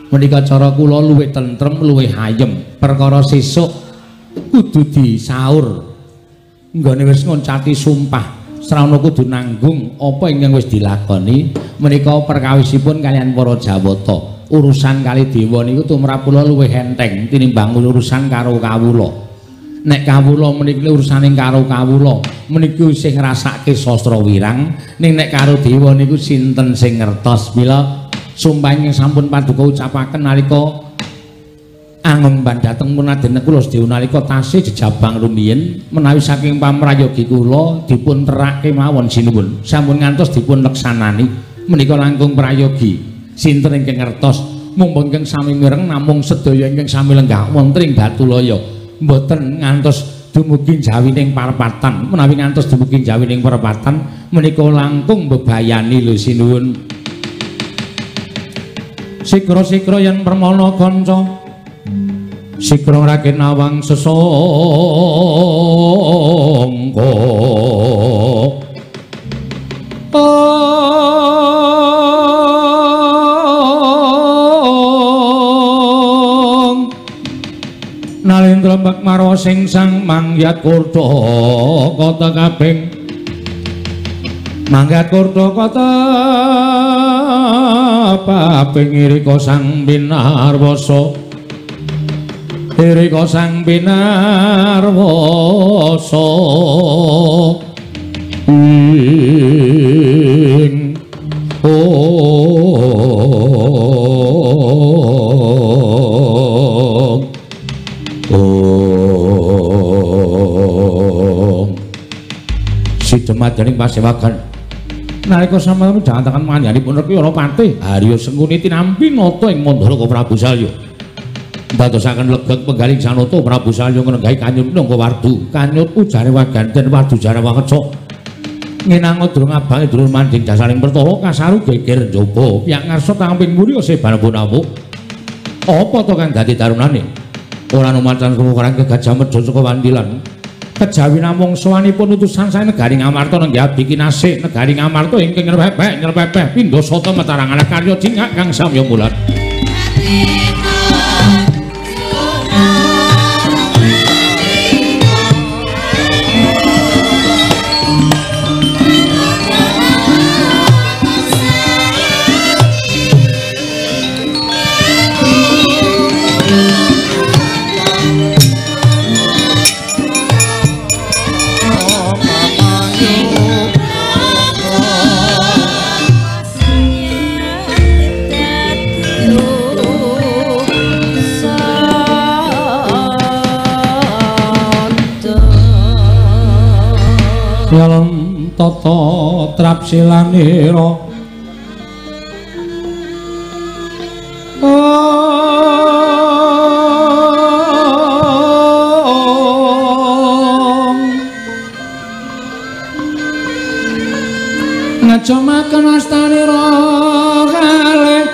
[SPEAKER 1] menika cara kula luwih tentrem, luwih ayem. Perkara sesuk kudu disaur. Nggone wis nguncati sumpah, srana kudu nanggung apa ingkang wis dilakoni. Menika perkawisipun kalian para Jawata. Urusan kali dewa niku tumrap kula luwih enteng tinimbang urusan karo kawula. Nek kawula menika urusane karo kawula menika sing ngrasake sastra wirang, ning nek karo dewa niku sinten sing ngertos. Mila sumpah ingkang sampun Paduka ucapaken nalika angemban dhateng punadene kula sedaya nalika tasih jejabang rumiyin menawi saking pamrayogi kula dipun terake mawon sinuwun sampun ngantos dipun leksanani menika langkung prayogi sinten ingkang ngertos mumpun ingkang sami mireng namung sedaya ingkang sami lenggah wonten ing Batulaya mboten ngantos dumugi jawining parapatan. Menawi ngantos dumugi jawining parapatan menika langkung bebayani lho sinuwun. Sikra-sikra yen permana kanca sikra raken awang sesangka Nalendra mbak marwa sing sang mangyat kurta kota kaping mangyat kurta kota paping irika sang binarwasa irika sang binarwasa ing Sidemadaning pasewagan nalika sampun dhatangan manjanipun Reki Alapati Harya Sengkuni tinampi nata ing Mandalaka Prabu Salya ndadosaken legek penggaling sanata Prabu Salya ngrenggahi kanyut nangka wardu kanyut ujare waganten wardu jare wakeca nginang durung abange durung manding dasaring pertawa kasaru geger njaba piyak ngarsa tamping mulya sebar punawuh apa to kang dadi darunane ora numancan kumuran Gajah Medha saka Wandilan kejawi namung sowanipun utusan sae negari Ngamarta nenggih abdi kinasih negari Ngamarta ingkang nyerpepeh pindha sata matarangan karya jingak kang samya mulat Yalem tata trapsilanira ngacomaken astanira kalih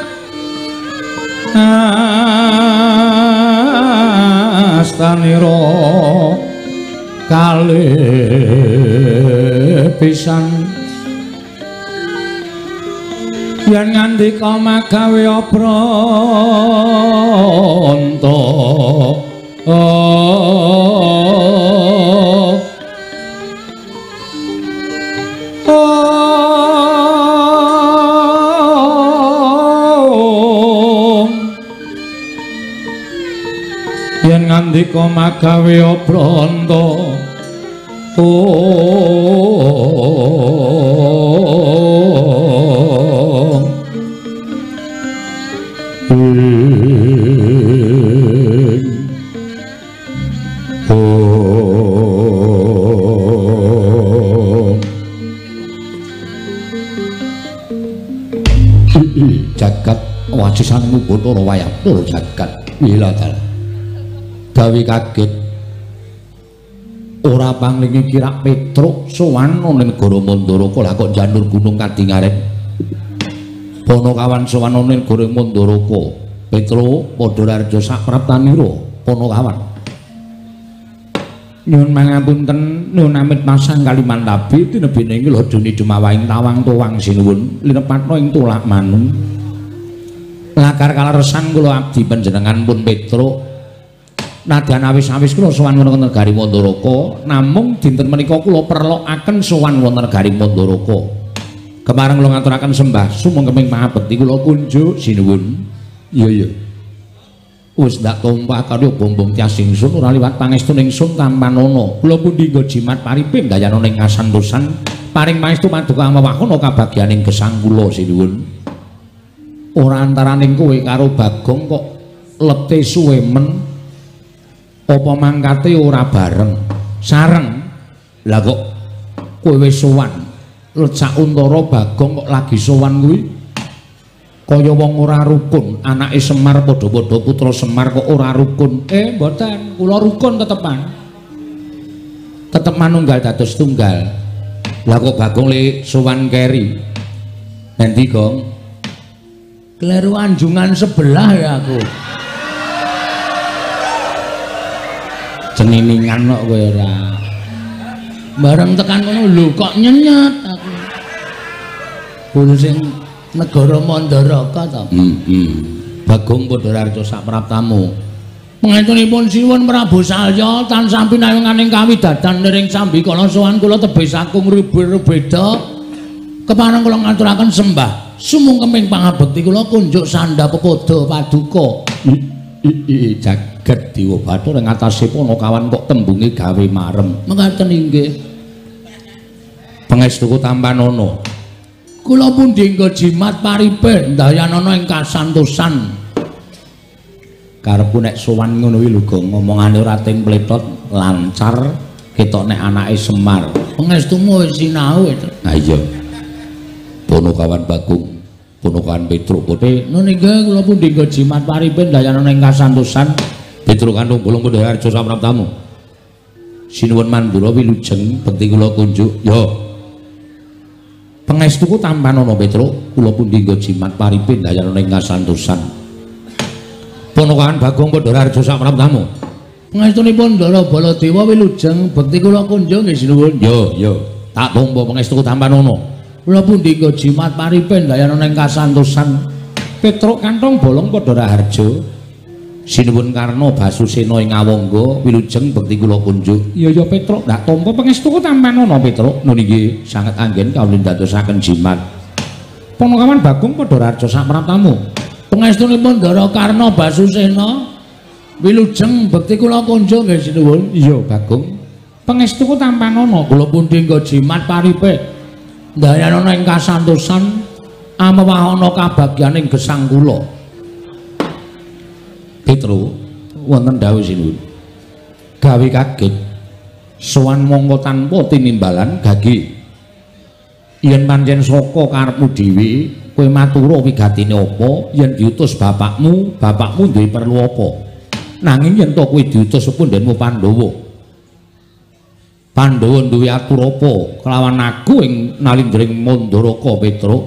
[SPEAKER 1] astanira kalih pisan yen ngandika magawe apranta ngandika magawe Branta
[SPEAKER 2] jagat wajisanmu Bathara Wayapura jagat wiladal gawe kaget ora panglingi kirak Petruk sowan ning negara Mandaraka lha kok janur gunung Kadingaren Panakawan sowan ning negara Mandaraka Petruk padha raja sapraptanira Panakawan nyuwun mangapunten nuwun amit pasang Kalimantabi tinebine ing ladone Jumawahing tawang tuwang sinuwun linepatna ing tulak manung lakar kaleresan kula abdi panjenengan pun Petruk nadyan awis-awis kula sowan wonten negari Mandaraka namung dinten menika kula perlokaken sowan wonten negari Mandaraka kemareng kula ngaturaken sembah sumangkeming pangabekti kula kunjuk sinuwun iya wis ndak tumpah karya bombong Tyas Ingsun ora liwat pangestu ingsun tampanana kula pundi nggo jimat pariping dayana ning kasantosan paring pangestu paduka mawakana kabagyaning gesang kula sinuwun ora antaraning kowe karo Bagong kok lete suwe men apa mangkate ora bareng sareng lah kok kowe wis sowan lecak untara Bagong kok lagi sowan kuwi kaya wong ora rukun anake Semar padha-padha putra Semar kok ora rukun mboten kula rukun tetep manunggal dados tunggal lah kok Bagong le sowan keri nanti Gong kleru anjungan sebelah ya aku ceniningan kok kowe ora bareng tekan ngono lho kok nyenyet aku kulo sing negara Mandaraka to Bagong padha raja sapraptamu pengentunipun sinuwun Prabu Salya tansah pinayunganing kawidadan niring sambikala sowan kula tebih saking rubeda kepareng kula ngaturaken sembah sumungkeming pangabekti kula kunjuk sandha pepoda paduka jagat Dewa Bathara ing atase Panakawan kok tembunge gawe marem mekaten inggih pangestuku tampanana kula pundi nggo jimat paripe dayanana ing kasantosan karepku nek sowan ngono kuwi lho Gong ngomongane ora ting pletot lancar ketok nek anake Semar pangestumu wis sinau itu ha iya Panakawan Bagong Panakawan Petruk kote nggih kula pundi nggo jimat paripe dayanana ing kasantosan Petruk kandung bolong padha arja sapraptamu sinuwun Mandura wilujeng bekti kula kunjuk yo pangestuku tampanana Petruk kula pundi nggo jimat paripin dayanana ing kasantosan Panakawan Bagong padha raja sapraptamu pangestunipun Ndara Baladewa wilujeng bekti kula kunjung nggih sinuwun yo tak tampa pangestuku tampanana kula pundi nggo jimat paripin dayanana ing kasantosan Petruk kantong bolong padha raharja sinuwun Karna Basusena ing Awangga wilujeng bekti kula kunjuk iya Petruk ndak tampa pangestuku tampanana Petruk nggih sanget anggen kawula ndadosaken jimat Panakawan Bagong padha raja sapraptamu pangestunipun Ndara Karna Basusena wilujeng bekti kula kunjuk nggih sinuwun iya Bagong pangestuku tampanana kula pundi nggo jimat paripe dayanana ing kasantosan amawahana kabagyaning gesang kula Petruk wonten dawuh sinuwun gawe kaget sowan mangka tanpa tinimbalan gage yen pancen saka karepmu dhewe kowe matura wigatine apa yen diutus bapakmu duwe perlu apa nanging yen to kowe diutus pundhenmu Pandhawa duwe atur apa kelawan aku ing nalindring Mandaraka Petruk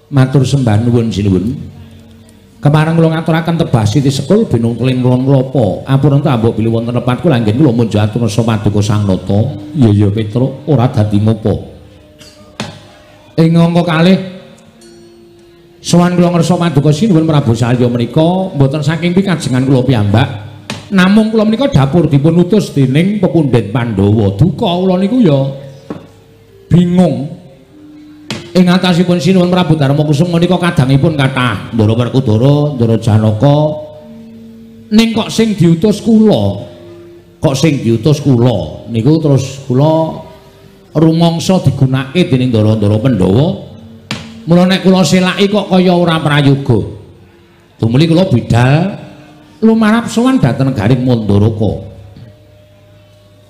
[SPEAKER 2] matur sembah nuwun sinuwun kemareng kula ngaturaken tebah siti sekul binung teling kulon klapa ampun ta mbok bilih wonten lepat kula anggen kula munjuk atur rasa paduka Sang Nata iya Petruk ora dadi ngopo ing angka kalih sowan kula ngersa paduka sinuwun Prabu Salya menika mboten saking pikajengan kula piyambak namung kula menika dapur dipun utus dening pepundhen Pandhawa duka kula niku ya bingung ing atasipun sinuwun Prabu Darmakusuma menika kadangipun kathah Ndara Werkudara, Ndara Janaka
[SPEAKER 1] ning kok sing diutus kula. Kok sing diutus kula niku terus kula rumangsa digunakake dening Ndara-ndara Pandhawa. Mula nek kula selaki kok kaya ora prayoga. Tumuli kula bidhal lumarap sowan dhateng negaring Mandaraka.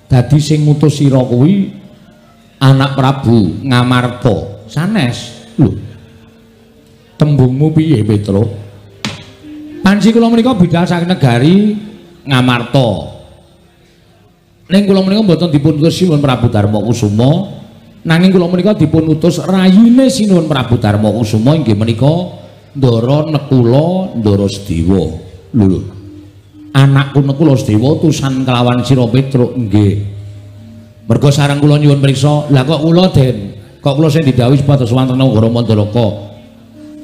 [SPEAKER 1] Dadi sing ngutus sira kuwi anak Prabu Ngamarta. Sanes. Lho. Tembungmu piye, Petruk? Panci kula menika bidhal saking negari Ngamarta. Ning kula menika mboten dipun utus Sinuwun Prabu Darma Kusuma, nanging kula menika dipun utus rayine Sinuwun Prabu Darma Kusuma inggih menika Ndara Nekula Ndara Sedewa. Lho. Anakku Nekula Sedewa utusan kelawan sira Petruk nggih. Merga sareng kula nyuwun priksa, lah kok kula Den, kok kula sing didhawuhi supados wonten negara Mandaraka.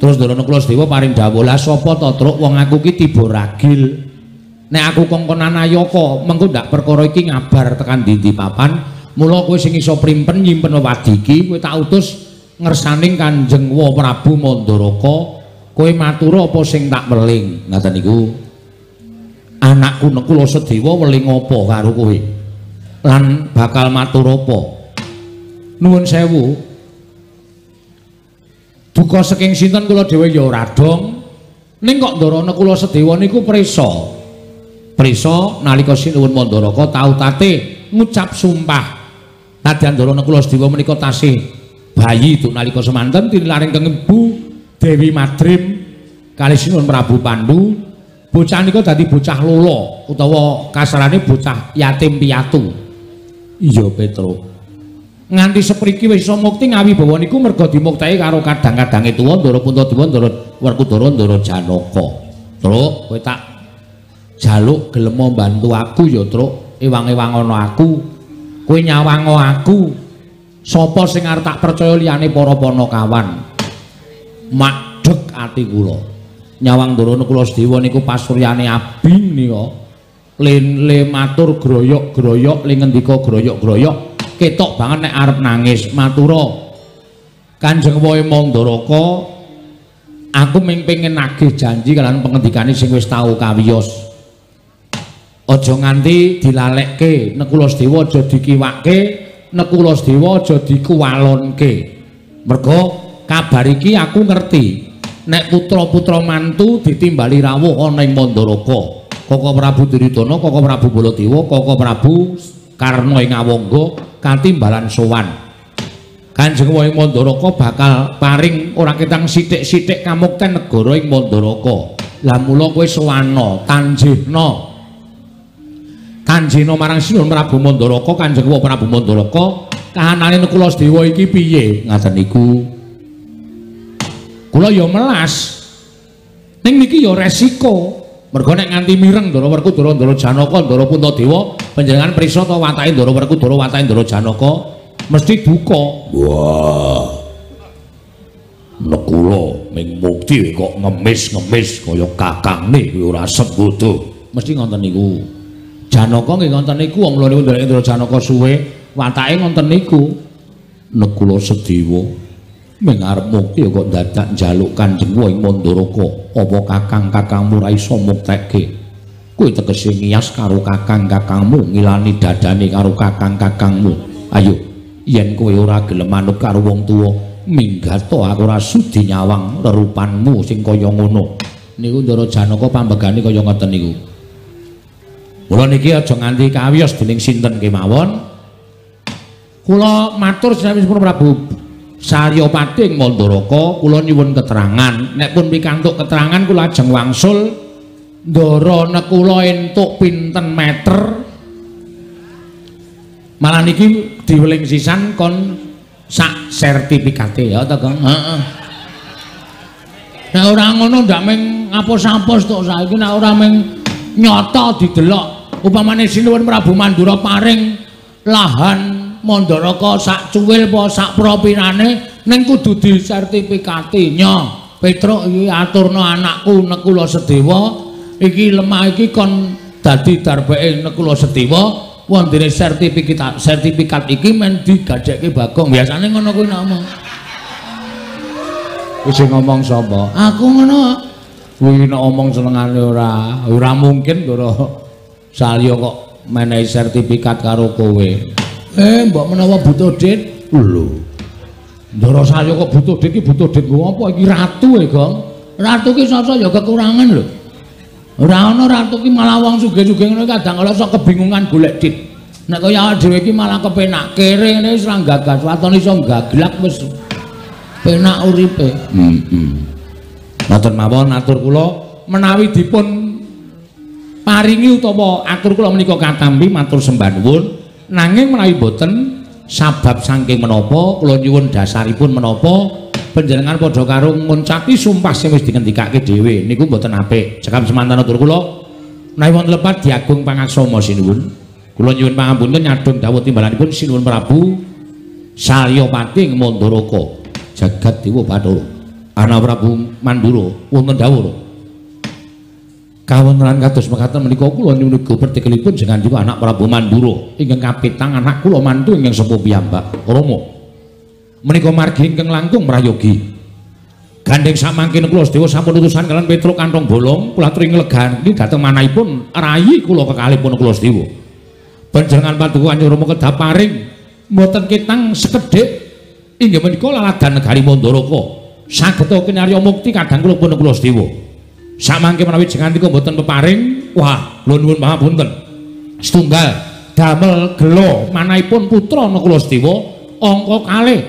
[SPEAKER 1] Terus Ndara Nekula Sedewa paring dawuh, "Lah sapa to, Truk? Wong aku ki tiba ragil. Nek aku kongkonan ayaka, mengko ndak perkara iki ngabar tekan ndi papan, mula kowe sing iso primpen nyimpen wewadi iki, kowe tak utus ngersaning Kanjeng Prabu Mandaraka, kowe matura apa sing tak weling." Ngaten niku. Anakku Nekula Sedewa weling apa karo kowe? Lan bakal matur apa? Nuwun sewu. Duka saking sinten kula dhewe ya ora dong. Ning kok Ndara Nekula Sedewa niku prisa. Prisa nalika Sinuwun Mandaraka tau tate ngucap sumpah. Nadyan Ndara Nekula Sedewa menika tasih bayi itu nalika semanten tinilaring kengebu Dewi Madrim kali Sinuwun Prabu Pandhu. Bocah nika dadi bocah lolo utawa kasarane bocah yatim piatu. Iya Petruk. Nganti sepriki wis iso mukti ngawibawa niku merga dimuktake karo kadang-kadange tuwa Ndara Puntadewa Ndara Werkudara Ndara Janaka. Truk, kowe tak jaluk gelem mbantu aku ya Truk, ewang-ewang ana aku, kowe nyawango aku. Sapa sing arep tak percaya liyane para Panakawan? Madheg ati kula. Nyawang Ndara Nekula Sedewa niku pasuryane abing nika. Le matur groyok-groyok, le ngendika groyok-groyok, ketok banget nek arep nangis. Matura Kanjeng Wae Mandaraka, aku mung pengin nagih janji kalian pengendikane sing wis tau kawiyos. Aja nganti dilalekke, Nekula Sedewa aja dikiwake, Nekula Sedewa aja dikuwalonke. Merga kabar iki aku ngerti nek putra-putra mantu ditimbali rawuh ana ing Mandaraka. Koko Prabu Duryudana, Koko Prabu Baladewa, Koko Prabu Karna ing Awangga katimbalan sowan. Kanjeng Wae Mandaraka bakal paring ora ketang sithik-sithik kamukten negara ing Mandaraka. Lah mula kowe sowana, tanjena marang Sinuwun Prabu Mandaraka, Kanjeng Prabu Mandaraka, kahanane Nekula Sedewa iki piye? Ngaten niku. Kula ya melas. Ning niki ya resiko. Mergo nek nganti mireng Ndara Werkudara Ndara Janaka Ndara Puntadewa panjenengan prisa ta watake Ndara Werkudara watake Ndara Janaka mesti duka. Wah. Nekula ming mukti kok ngemis-ngemis kaya kakangne ora senggudu. Mesti ngoten niku. Janaka nggih ngoten niku wong loro ndelok Ndara Janaka suwe watake ngoten niku. Nekula Sedewa ming arep mukti kok dadak njaluk Kanjeng Wae Mandaraka. Apa kakang-kakangmu ra iso muktekke? Kowe tegese ngiyas karo kakang-kakangmu, ngilani dadane karo kakang-kakangmu. Ayo, yen kowe ora gelem manut karo wong tuwa, minggat to aku ora sudi nyawang rerupanmu sing kaya ngono. Niku Ndara Janaka pambegane kaya ngoten niku. Mula niki aja nganti kawiyos dening sinten kemawon. Kula matur sinamipun Prabu Saryapati ing Mandaraka, kula nyuwun keterangan. Nek pun pikantuk keterangan kula ajeng wangsul Ndara Nekula entuk pinten meter. Malah niki diweling sisan kon sak sertifikate ya ta, Kang. Heeh. Nek ora ngono ndak mung ngapus-apus tok saiki, nek ora mung nyata didelok. Upamane Sinuwun Prabu Mandura paring lahan Mandaraka sak cuwil apa sak propirane ning kudu disertifikati. Nya Petruk iki aturna anakku Nekula Sedewa iki lemah iki kon dadi darbeke Nekula Sedewa wondene sertifikat iki men digadekke Bagong. Biasane ngono kuwi ngomong. Wis ngomong sapa? Aku ngono. Kuwi nek omong senengane ora mungkin Ndara Salya kok menehi sertifikat karo kowe. Mbok menawa butuh dit. Lho. Ndara Salya kok butuh dit iki butuh dit nggo apa iki ratu Gong? Ratu ki sasa ya kekurangan lho. Ora ana ratu ki malah wong sugih-sugih ngono kadang kala sok kebingungan golek dit. Nek kaya awake dhewe iki malah kepenak kere ngene wis ra gagas, watone iso gaglak wis penak uripe. Matur mawon atur kula menawi dipun paringi utawa atur kula menika katampi matur sembah nuwun nanging menawi boten sabab saking menapa kula nyuwun dasaripun menapa panjenengan padha karo nguncati sumpah sing wis dingendikake dhewe niku mboten apik. Cekap semanten atur kula menawi wonten lepat diagung pangaksama sinuwun. Kula nyuwun pangapunten nyadong dawuh timbalanipun sinuwun Prabu Salyapati Mandaraka jagat dewa Bathara. Ana Prabu Mandura wonten dawuh kawontenan kados mekaten menika kula nyuwun pertikelipun jenengan anak Prabu Mandura ingkang kapitang anak kula mantu ingkang sepuh piyambak Rama menika margi ingkang langkung prayogi gandeng samangkin kula sedaya sampun utusan kalian Petruk kantong bolong kula aturi nglegani dhateng manahipun rayi kula kekalipun kula sedaya panjenengan paduka Kanjeng Rama kedah paring mboten kitang sekedhik inggih menika laladan negari Mandaraka sageta kinarya mukti kadang kula pun kula sedaya samangke menawi jenengan mboten peparing wah kula nuwun pangapunten setunggal damel gelo manahipun putra kula sedaya angka kalih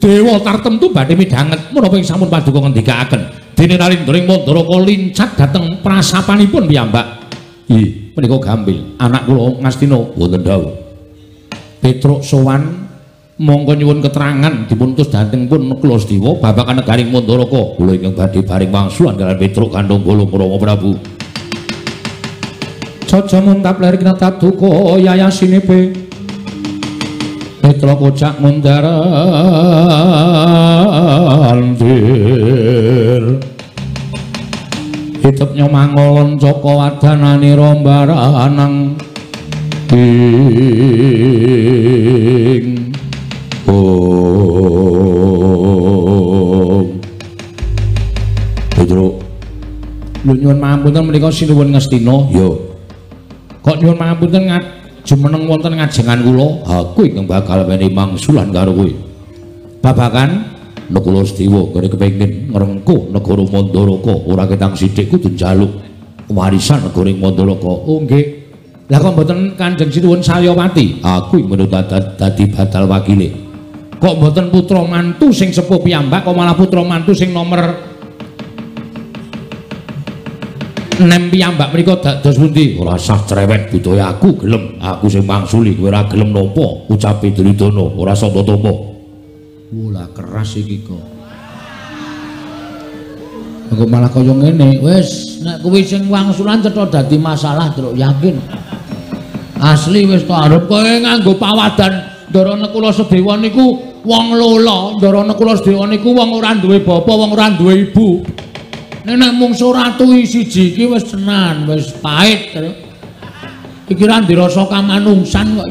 [SPEAKER 1] dewa tartemtu badhe midhanget menapa ing sampun paduka ngendikaaken dene Narendring Mandaraka lincat dhateng prasapanipun piyambak nggih menika gampil anak kula Ngastina wonten dawuh Petruk sowan monggo nyuwun keterangan dipuntus dhateng pun kula sedaya babagan negaring Mandaraka kula ingkang badhe paring wangsulan kaliyan Petruk kandhung bolong Rama Prabu Caca muntap ler kinatap duka yayasinepe Petruk kocak mundarandir hitep nyomangolon caka wadanane rombaranang ing Petruk lho nyuwun pangapunten menika sinuwun Ngastina ya kok nyuwun pangapunten jumeneng wonten ngajengan kula aku ingkang bakal menehi mangsulan karo kowe babagan nek kula sedaya kene kepengin ngrengkuh negara Mandaraka ora ketang sithik kudu njaluk warisan negara Mandaraka oh nggih lah kok mboten Kanjeng Sinuwun Salyapati aku ingkang dadi batal wakile kok mboten putra mantu sing sepuh piyambak kok malah putra mantu sing nomor 6 piyambak menika dados pundi ora sah cerewet budaya aku gelem aku sing mangsuli kowe ora gelem napa ucape Duryudana ora santa tampa wala keras iki kok kok malah kaya ngene wis nek kuwi sing wangsulan cetha dadi masalah Truk yakin asli wis tak arep kowe nganggo pawadan Ndara Kula Sedewa niku wong lola Ndara Kula Sedewa niku wong ora duwe bapa wong ora duwe ibu nek mungsuh ratu siji iki wis tenan wis pahit iki ra dirasa kamanungsan kok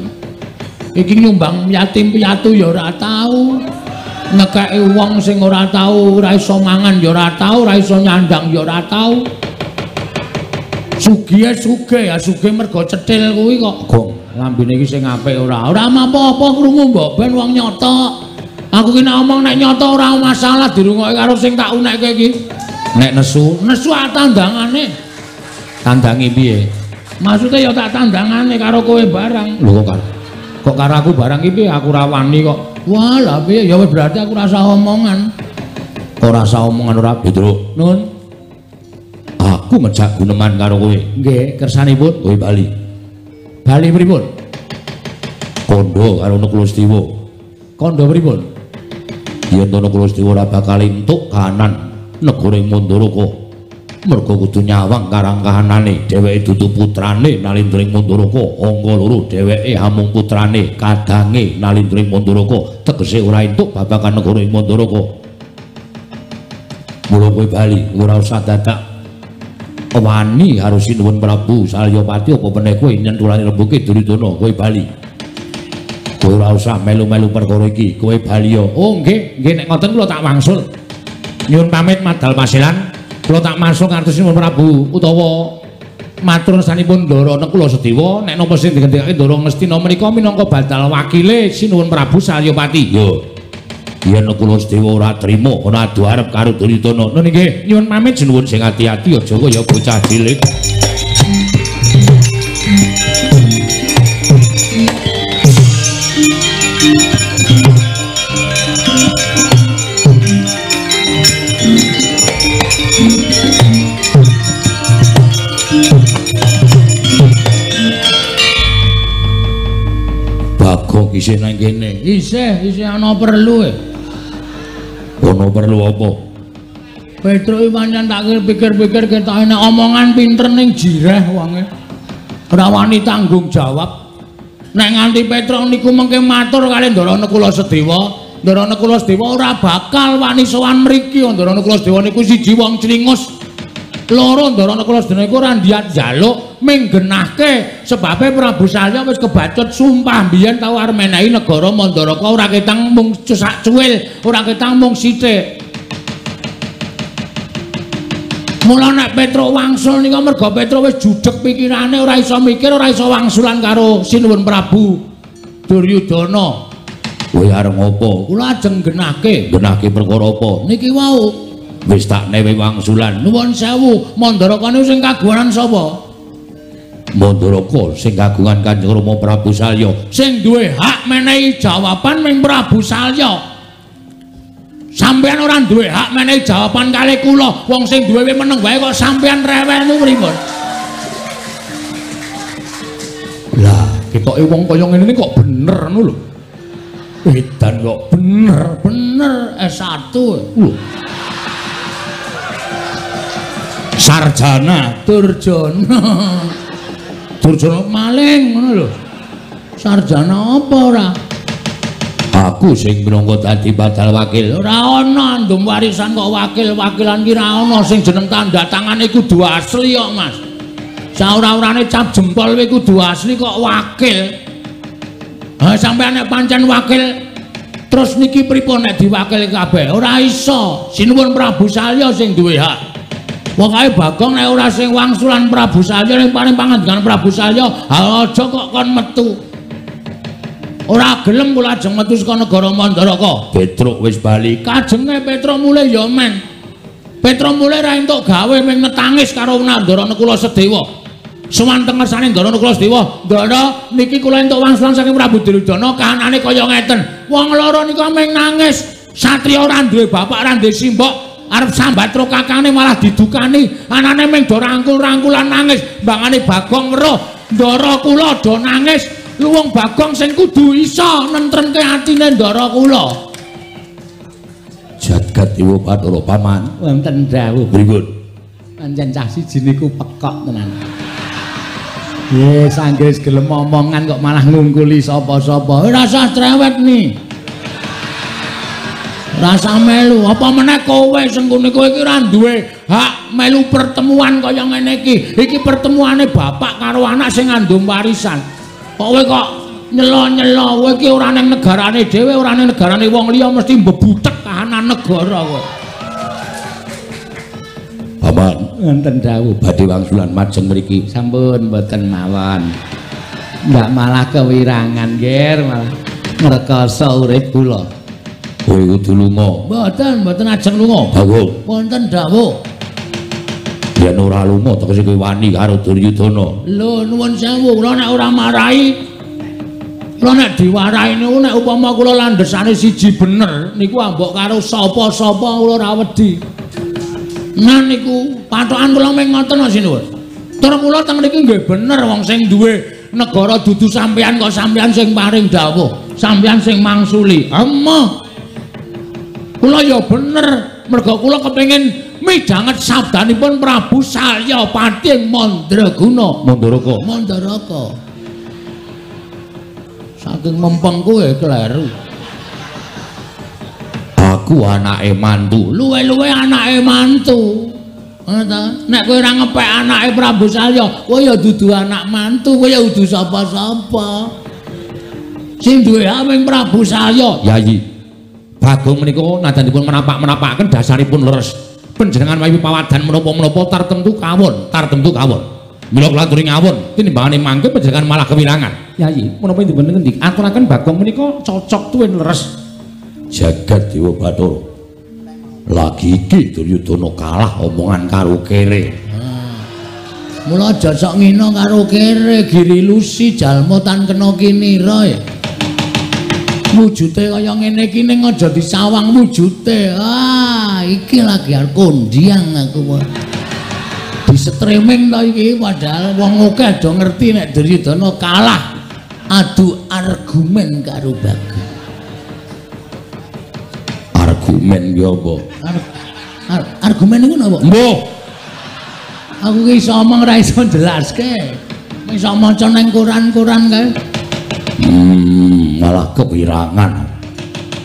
[SPEAKER 1] iki nyumbang yatim piatu ya ora tau ngekeki wong sing ora tau ora iso mangan ya ora tau ora iso nyandang ya ora tau sugih ya sugih mergo cethil kuwi kok gong lambene iki sing apik ora apa-apa krungu mbok ben wong nyoto aku ki nek omong nek nyoto ora masalah dirungokke karo sing tak unekke iki nek nesu tandangane tandangi piye maksudnya ya tak tandangane karo kowe barang lho kok karo aku barang iki piye aku ora wani kok wah lah piye ya wis berarti aku rasa omongan ora Petruk nun aku ngejak guneman karo kowe nggih kersanipun kowe bali pripun kondo karo Kula Setiwa kondo pripun yen Kula Setiwa ora bakal entuk kahanan negara Mandaraka mergo kudu nyawang karang kahanane dheweke dudu putrane Narendring Mandaraka angka loro dheweke amung putrane kadange Narendring Mandaraka tegese ora entuk babagan negara Mandaraka mula kowe bali ora usah dadak wani harus sinuwun Prabu Salyapati apa meneh kowe nyentulane rembuke Duryudana kowe bali kowe ora usah melu-melu perkara iki kowe bali yo oh nggih nek ngoten kula tak wangsul nyuwun pamit madal pasilan
[SPEAKER 2] Kula tak masuk ngantos Sinuwun Prabu utawa matur sanipun Ndara Nekula Sedewa nek napa sing digendhekake Ndara Ngastina menika minangka badal wakile Sinuwun Prabu Salyapati. Yo. Yen Nekula Sedewa ora trima ora adu arep karo Duryudana. Nun nggih nyuwun pamit Sinuwun sing ati-ati aja kaya bocah cilik. Bagong isih nang kene.
[SPEAKER 1] Isih ana perlu e.
[SPEAKER 2] Ono perlu apa?
[SPEAKER 1] Petruk iki pancen tak pikir-pikir ketok enak omongan pinter ning jireh wonge. Ora wani tanggung jawab. Nek nganti Petruk niku mengke matur kali Ndara Nekula Sedewa, Ndara Nekula Sedewa ora bakal wani sowan mriki. Ndara Nekula Sedewa niku siji wong clingus. Loro Ndara Nekula Sedewa niku ora ndiyat njaluk minggenahke sebabe Prabu Salya wis kebacut sumpah biyen tau arep menehi negara Mandaraka ora ketang mung sak cuwil, ora ketang mung sithik. Mula nek Petruk wangsul nika merga Petruk wis judheg pikirane ora iso mikir, ora iso wangsulan karo Sinuwun Prabu Duryudana.
[SPEAKER 2] Kowe arep ngopo?
[SPEAKER 1] Kula ajeng genahke.
[SPEAKER 2] Genahke perkara apa?
[SPEAKER 1] Niki wau
[SPEAKER 2] wis tak newe wangsulan.
[SPEAKER 1] Nuwun sewu, Mandaraka niku sing kagungan sapa?
[SPEAKER 2] Mandaraka sing kagungan Kanjeng Rama Prabu Salya.
[SPEAKER 1] Sing duwe hak menehi jawaban ming Prabu Salya. Sampeyan ora duwe hak menehi jawaban kalih kula. Wong sing duwe meneng wae kok sampeyan rewel niku pripun?
[SPEAKER 2] Lah, ketoke wong kaya ngene iki kok bener ngono lho. Edan kok
[SPEAKER 1] bener S1.
[SPEAKER 2] Sarjana
[SPEAKER 1] Durjana. Durjana maling ngono lho. Sarjana apa ora?
[SPEAKER 2] Aku sing minangka dadi badal wakil.
[SPEAKER 1] Ora ana ndum warisan kok wakil-wakilan ki ora ana sing jeneng tanda tangane kudu asli kok, Mas. Saora-orane cap jempol kuwi kudu asli kok wakil. Ha sampeyan nek pancen wakil terus niki pripun nek diwakil kabeh? Ora iso. Sinuwun Prabu Salya sing duwe hak. Pokoke Bagong nek ora sing wangsulan Prabu Salya ning paring pangandikan Prabu Salya, aja kok kon metu. Ora gelem kula ajeng metu saka negara Mandaraka.
[SPEAKER 2] Petruk wis bali.
[SPEAKER 1] Kajenge Petruk mulih ya men. Petruk mulih ra entuk gawe ming netangis karo Ndara Nekula Sedewa. Suwanten ngersane Ndara Nekula Sedewa, "Ndara, niki kula entuk wangsulan saking Prabu Duryudana, kahanane kaya ngeten. Wong loro nika ming nangis. Satriya ora duwe bapak, ora duwe simbok, arep sambat karo kakane malah didukani. Anane ming do rangkul-rangkulan nangis. Mbangane Bagong weruh, Ndara kula do nangis. Luwung Bagong sing kudu iso nentrenke atine Ndara kula."
[SPEAKER 2] Jagat Dewa Bathara Paman.
[SPEAKER 1] Wonten dawuh
[SPEAKER 2] Pripun?
[SPEAKER 1] pancen cah siji niku pekok tenan. Yes, anggere gelem omongan kok malah ngungkuli sapa-sapa. Ora usah cerewet ni. Ora usah melu, apa meneh kowe sing ngene kowe iki ora duwe hak melu pertemuan kaya ngene iki. Iki pertemuane bapak karo anak sing ngandum warisan. Kowe kok nyelo-nyelo, kowe iki ora ning negarane dhewe, ora ning negarane wong liya mesti mbebutek kahanan negara kowe.
[SPEAKER 2] Paman,
[SPEAKER 1] Wonten dawuh
[SPEAKER 2] badhe wangsulan majeng mriki.
[SPEAKER 1] sampun mboten mawon. Ndak malah kewirangan, Ger, malah ngrekoso urip kula.
[SPEAKER 2] Kowe kudu lunga.
[SPEAKER 1] Mboten ajeng lunga.
[SPEAKER 2] Bagong,
[SPEAKER 1] Wonten dawuh.
[SPEAKER 2] yen ora lunga tegese kowe wani karo Duryudana.
[SPEAKER 1] Lho nuwun sewu, kula nek ora marahi. Kula nek diwarahi niku nek upama kula landhesane siji bener, niku ambok karo sapa-sapa kula ora wedi. Nah niku patokan kula mung ngoten Sinuwun. Tur kula teng mriki nggih bener wong sing duwe negara dudu sampeyan kok sampeyan sing paring dawuh, sampeyan sing mangsuli. Emoh. Kula ya bener, merga kula kepengin midhanget sabdanipun Prabu Salyapati ing Mandraguna. Mandaraka. Saking mempengku kleru.
[SPEAKER 2] Aku anake mantu.
[SPEAKER 1] Luwe-luwe anake mantu. Nek kowe ora ngepek anake Prabu Salya, kowe ya dudu anak mantu, kowe ya dudu sapa-sapa. Sing duwe hak ming Prabu Salya.
[SPEAKER 2] Yayi. Bagong menika nadanipun menapak-menapakaken dasaripun leres. panjenengan mawi pawadan menapa-menapa tartemtu kawon. Mila kula aturi ngawon, tinimbangane mangke panjenengan malah kewirangan.
[SPEAKER 1] Yayi, menapa dipun ngendi? Aturaken Bagong menika cocok tuwin leres.
[SPEAKER 2] Jagat Dewa Bathara. Lagi iki Duryudana kalah omongan karo kere.
[SPEAKER 1] Mula aja sok ngina karo kere, Giri Lusi jalma tan kena kinira ya. Wujude kaya ngene iki ning aja disawang wujude. Iki lagi arep kondiang aku. Di streaming to iki padahal wong akeh do ngerti nek Duryudana kalah adu argumen karo Bagong.
[SPEAKER 2] Argumen ki apa?
[SPEAKER 1] Argumen niku napa?
[SPEAKER 2] Mbuh.
[SPEAKER 1] Aku ki iso omong ora iso jelaske. Iso maca nang koran-koran kae.
[SPEAKER 2] Malah kewirangan.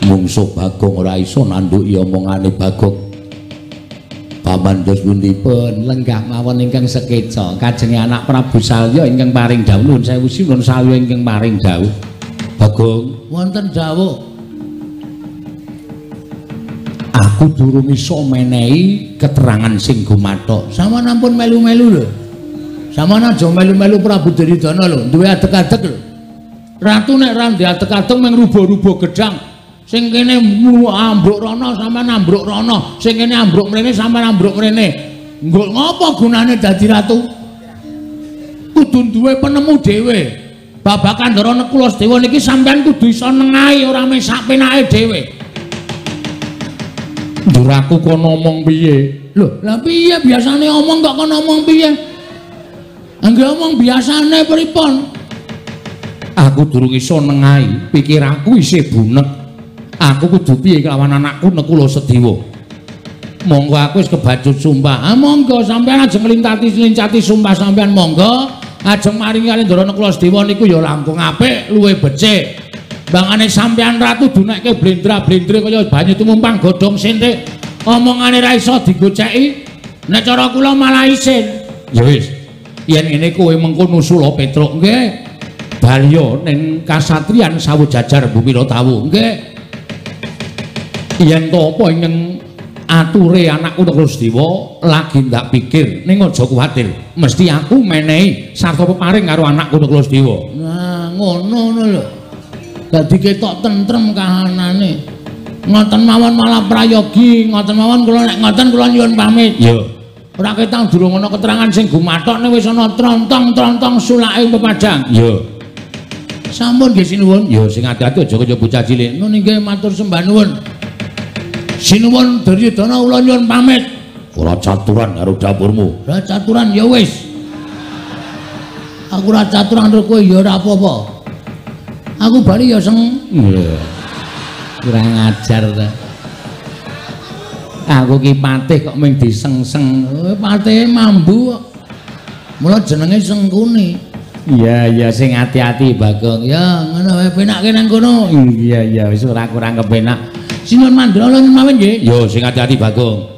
[SPEAKER 2] Mungsuh Bagong ora iso nanduki omongane Bagong. Pamandos pundipun lenggah mawon ingkang sekeca kajenge anak Prabu Salya ingkang paring dawuh nuwun sewu sinuwun salya ingkang paring dawuh. Bagong,
[SPEAKER 1] Wonten dawuh.
[SPEAKER 2] aku durung iso menehi keterangan sing gumathok.
[SPEAKER 1] Sampeyan ampun melu-melu lho. Sampeyan aja melu-melu Prabu Duryudana lho, duwe adeg-adeg lho. Ratu nek ra ndek adeg-adeg mung rubo-rubo gedang. Sing kene ambruk rono sampean ambruk rono, sing kene ambruk mrene sampean ambruk mrene. Nggo ngopo gunane dadi ratu? Kudu duwe penemu dhewe. Babakan Ndara Nekulasdewa niki sampean kudu iso nengahi ora mek sak penake dhewe.
[SPEAKER 2] Nduraku kono ngomong piye?
[SPEAKER 1] Lho, lah piye biasane omong kok kono ngomong piye? Angge omong biasane pripun?
[SPEAKER 2] Aku durung iso nengahi, pikiranku isih bunek. Aku kudu piye kelawan anakku Nekula Sedewa. Monggo aku wis kebacut sumpah.
[SPEAKER 1] Monggo sampean ajeng nglincati sumpah sampean monggo. Ajeng maringi kali Ndara Nekula Sedewa niku ya langkung apik, luwih becik. Bangane sampean ratu dunekke blendra-blendre kaya banyu tumumpang godhong sintik. Omongane ra iso digoceki. Nek cara kula malah isin.
[SPEAKER 2] Ya wis. Yen ngene kowe mengko nusula Petruk nggih. Balya ning kasatriyan Sawujajar Bumi Ratawu nggih. Yen to apa ingkang ature anakku Nekula Sedewa lagi ndak pikir ning aja kuwatir. Mesti aku menehi sarta peparing karo anakku Nekula Sedewa.
[SPEAKER 1] Nah, ngono lho. Dadi ketok tentrem kahanane. Ngoten mawon malah prayogi, ngoten mawon kula nek ngoten kula nyuwun pamit.
[SPEAKER 2] Ya.
[SPEAKER 1] Ora ketang durung ana keterangan sing gumathok nek wis ana trontong-trontong sulake pepadang.
[SPEAKER 2] Ya.
[SPEAKER 1] Sampun nggih sinuwun.
[SPEAKER 2] Ya sing ati-ati aja kaya bocah cilik.
[SPEAKER 1] Nun nggih matur sembah nuwun. Sinuwun Duryudana kula nyuwun pamit.
[SPEAKER 2] Ora caturan karo dapurmu.
[SPEAKER 1] Ora caturan ya wis. Aku ora caturan karo kowe ya ora apa-apa. Aku bali ya seng.
[SPEAKER 2] Kurang ajar ta. Aku ki patih kok mung disengseng.
[SPEAKER 1] Patihe mambu kok. Mula jenenge Sengkuni.
[SPEAKER 2] Iya sing ati-ati Bagong.
[SPEAKER 1] Ya ngono wae penake nang kono.
[SPEAKER 2] Iya wis ora kurang kepenak.
[SPEAKER 1] Sinuwun mandra lan mawon nggih.
[SPEAKER 2] Yo sing ati-ati Bagong.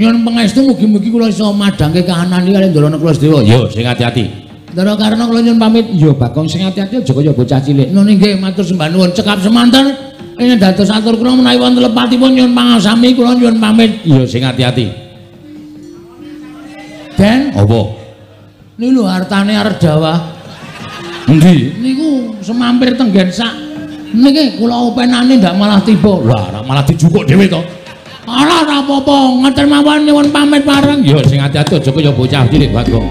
[SPEAKER 1] Nyuwun pangestu mugi-mugi kula iso madhangke kahanan iki kali Ndara Nekulasdewa.
[SPEAKER 2] Yo sing ati-ati.
[SPEAKER 1] Ndara Karna kula nyuwun pamit.
[SPEAKER 2] Yo Bagong sing ati-ati aja kaya bocah cilik.
[SPEAKER 1] Nun nggih matur sembah nuwun cekap semanten. Ing dados atur kula menawi wonten lepatipun nyuwun pangasami kula nyuwun pamit.
[SPEAKER 2] Yo sing ati-ati.
[SPEAKER 1] Den,
[SPEAKER 2] Apa?
[SPEAKER 1] niku lho artane arep dawah.
[SPEAKER 2] Endi?
[SPEAKER 1] Niku semampir tenggen sak. Niki kula openane ndak malah tiba.
[SPEAKER 2] Lah malah dijukuk dhewe to.
[SPEAKER 1] Ora apa-apa, ngoten mawon nyuwun pamit bareng.
[SPEAKER 2] Yo sing ati-ati aja kaya bocah cilik Bagong.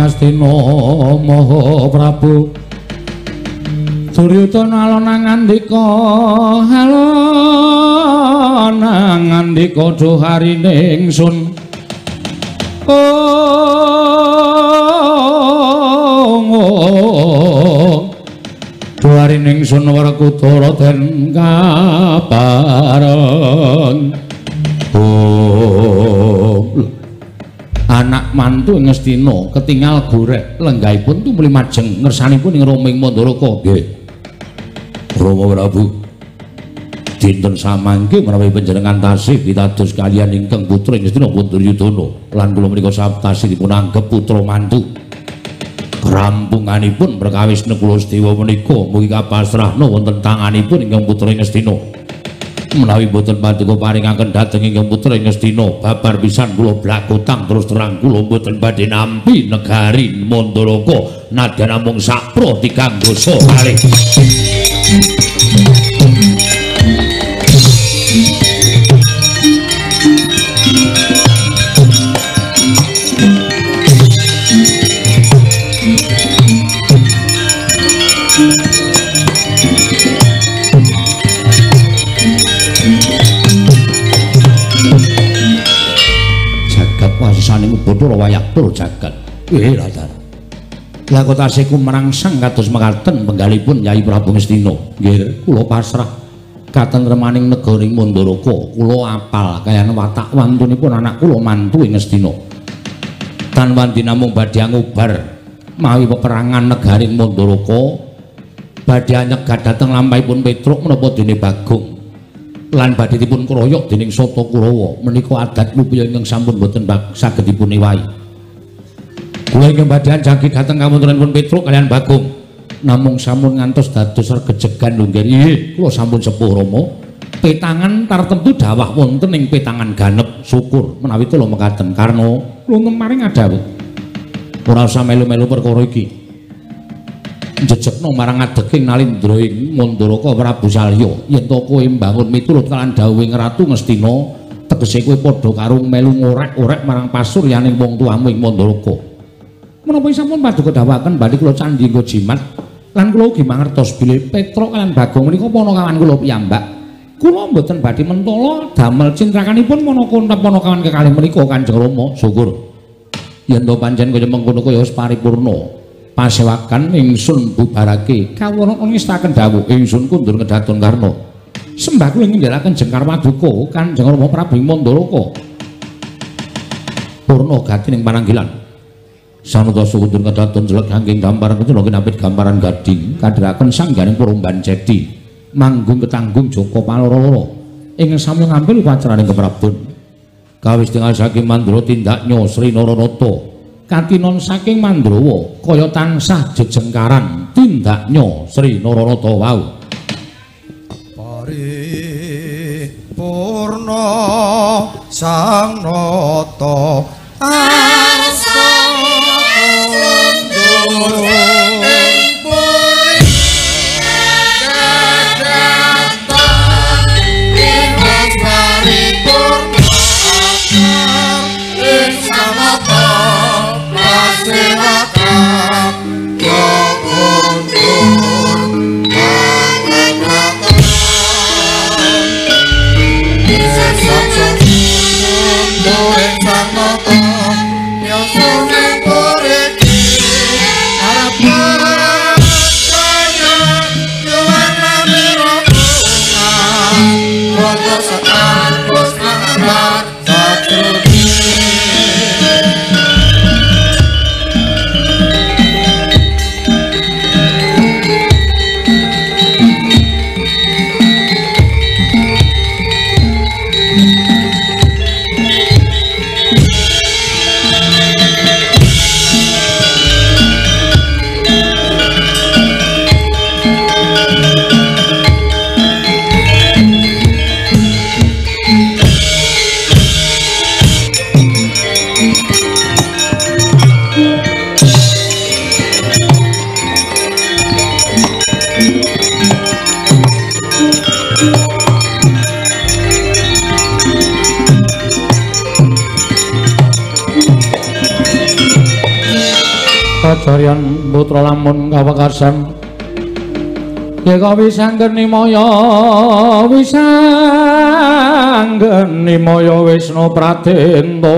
[SPEAKER 2] Astina Maha Prabu
[SPEAKER 1] Duryudana alona ngandika alona ngandika dhuharine ingsun dhuharine ingsun Werkudara den kabareng anak mantu Ngastina ketingal gorek lenggahipun tumuli majeng ngersanipun ing Roming Mandaraka nggih Rama Prabu dinten samangke menawi panjenengan tasih pitados kaliyan ingkang putra Ngastina Duryudana lan kula menika tasih dipun anggep putra mantu rampunganipun perkawis Nekula Sedewa menika mugi kapasrahna wonten tanganipun ingkang putra Ngastina menawi boten paduka paringaken dhateng ingkang putra Ngastina babar pisan kula blakotang terus terang kula boten badhe nampi negari Mandaraka nadyan namung sapro dikanggo kalih Bathara Wayaktur jagat. Radar. Lah kok tasih kumrangsang kados mekaten penggalipun Nyai Prabu Ngastina. Nggih, kula pasrah katentremaning negari Mandaraka. Kula apal kayan watak wantunipun anak kula mantu ing Ngastina. Tan wandi namung badhe ngubar mawi peperangan negari Mandaraka badhe nyegat dhateng lampahipun Petruk menapa dene Bagong. Lan badhe dipun kroyok dening Sata Kurawa menika adat upaya ingkang sampun boten saged dipun ewahi. Kula ingkang badhe jagi dhateng kamuntenipun Petruk kaliyan Bagong namung sampun ngantos dados regejegan lho nggih. Kula sampun sepuh Rama. Petangan tartemtu dawah wonten ing petangan ganep syukur menawi kula mekaten karna kula maring adawuh. Ora usah melu-melu perkara iki. Njejekno marang adeging nalindra ing Mandaraka Prabu Salya yen to kowe mbangun miturut kalan dawuhing Ratu Ngastina tegese kowe padha karo melu ngorek-orek marang pasuryaning wong tuamu ing Mandaraka. Menapa sampun paduka dawuhaken badhe kula candhi nggo jimat lan kula ugi mangertos bilih Petruk lan Bagong menika panakawan kula piyambak. Kula mboten badhe mentala damel cintrakanipun panakawan kekalih menika Kanjeng Rama. Syukur yen to pancen kaya mengkono kaya wis paripurna. Pasewakan ingsun bubarake kawono ngestaken dawuh ingsun kundur kedaton karna sembah kula ngendhalaken jengkar paduka Kanjeng Rama Prabu Mandaraka purna gati ning pananggilan sanadasa kundur kedaton jelek saking gambaran kula kinapit gambaran gading kadhiraken sangganing Purumban Cedi manggung ketanggung Joko Paloro ing sami ngambil pacaraning keprabon kawis tinggal saking Mandra tindaknya Sri Naranata katinon saking Mandrawa kaya tansah jejengkaran tindaknya Sri Naranata wau
[SPEAKER 3] paripurna sang nata arsa kundur ing puri dadatan ing paripurna ing samata Pasewakan Kundur Pangakratan Sesat Kundur ing sanata Yasune puriki Harap saya Yuwana mirokuna Koto setan Kusnahat Satrudi Kajarian putra lamun kawekarsan
[SPEAKER 1] Yeka wisanggeni maya Wisnu Pratenta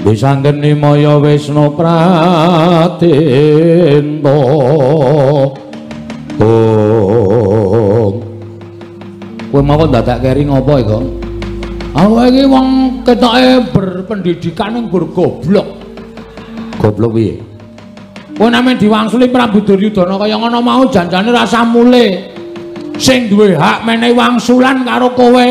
[SPEAKER 1] Wisanggeni maya Wisnu Pratenta kowe mawon dadak kering apa iku? Aku iki wong ketoke berpendidikan ning goblok. Goblok piye? Kowe nek diwangsuli Prabu Duryudana kaya ngono mau janjane rasa mule. Sing duwe hak menehi wangsulan karo kowe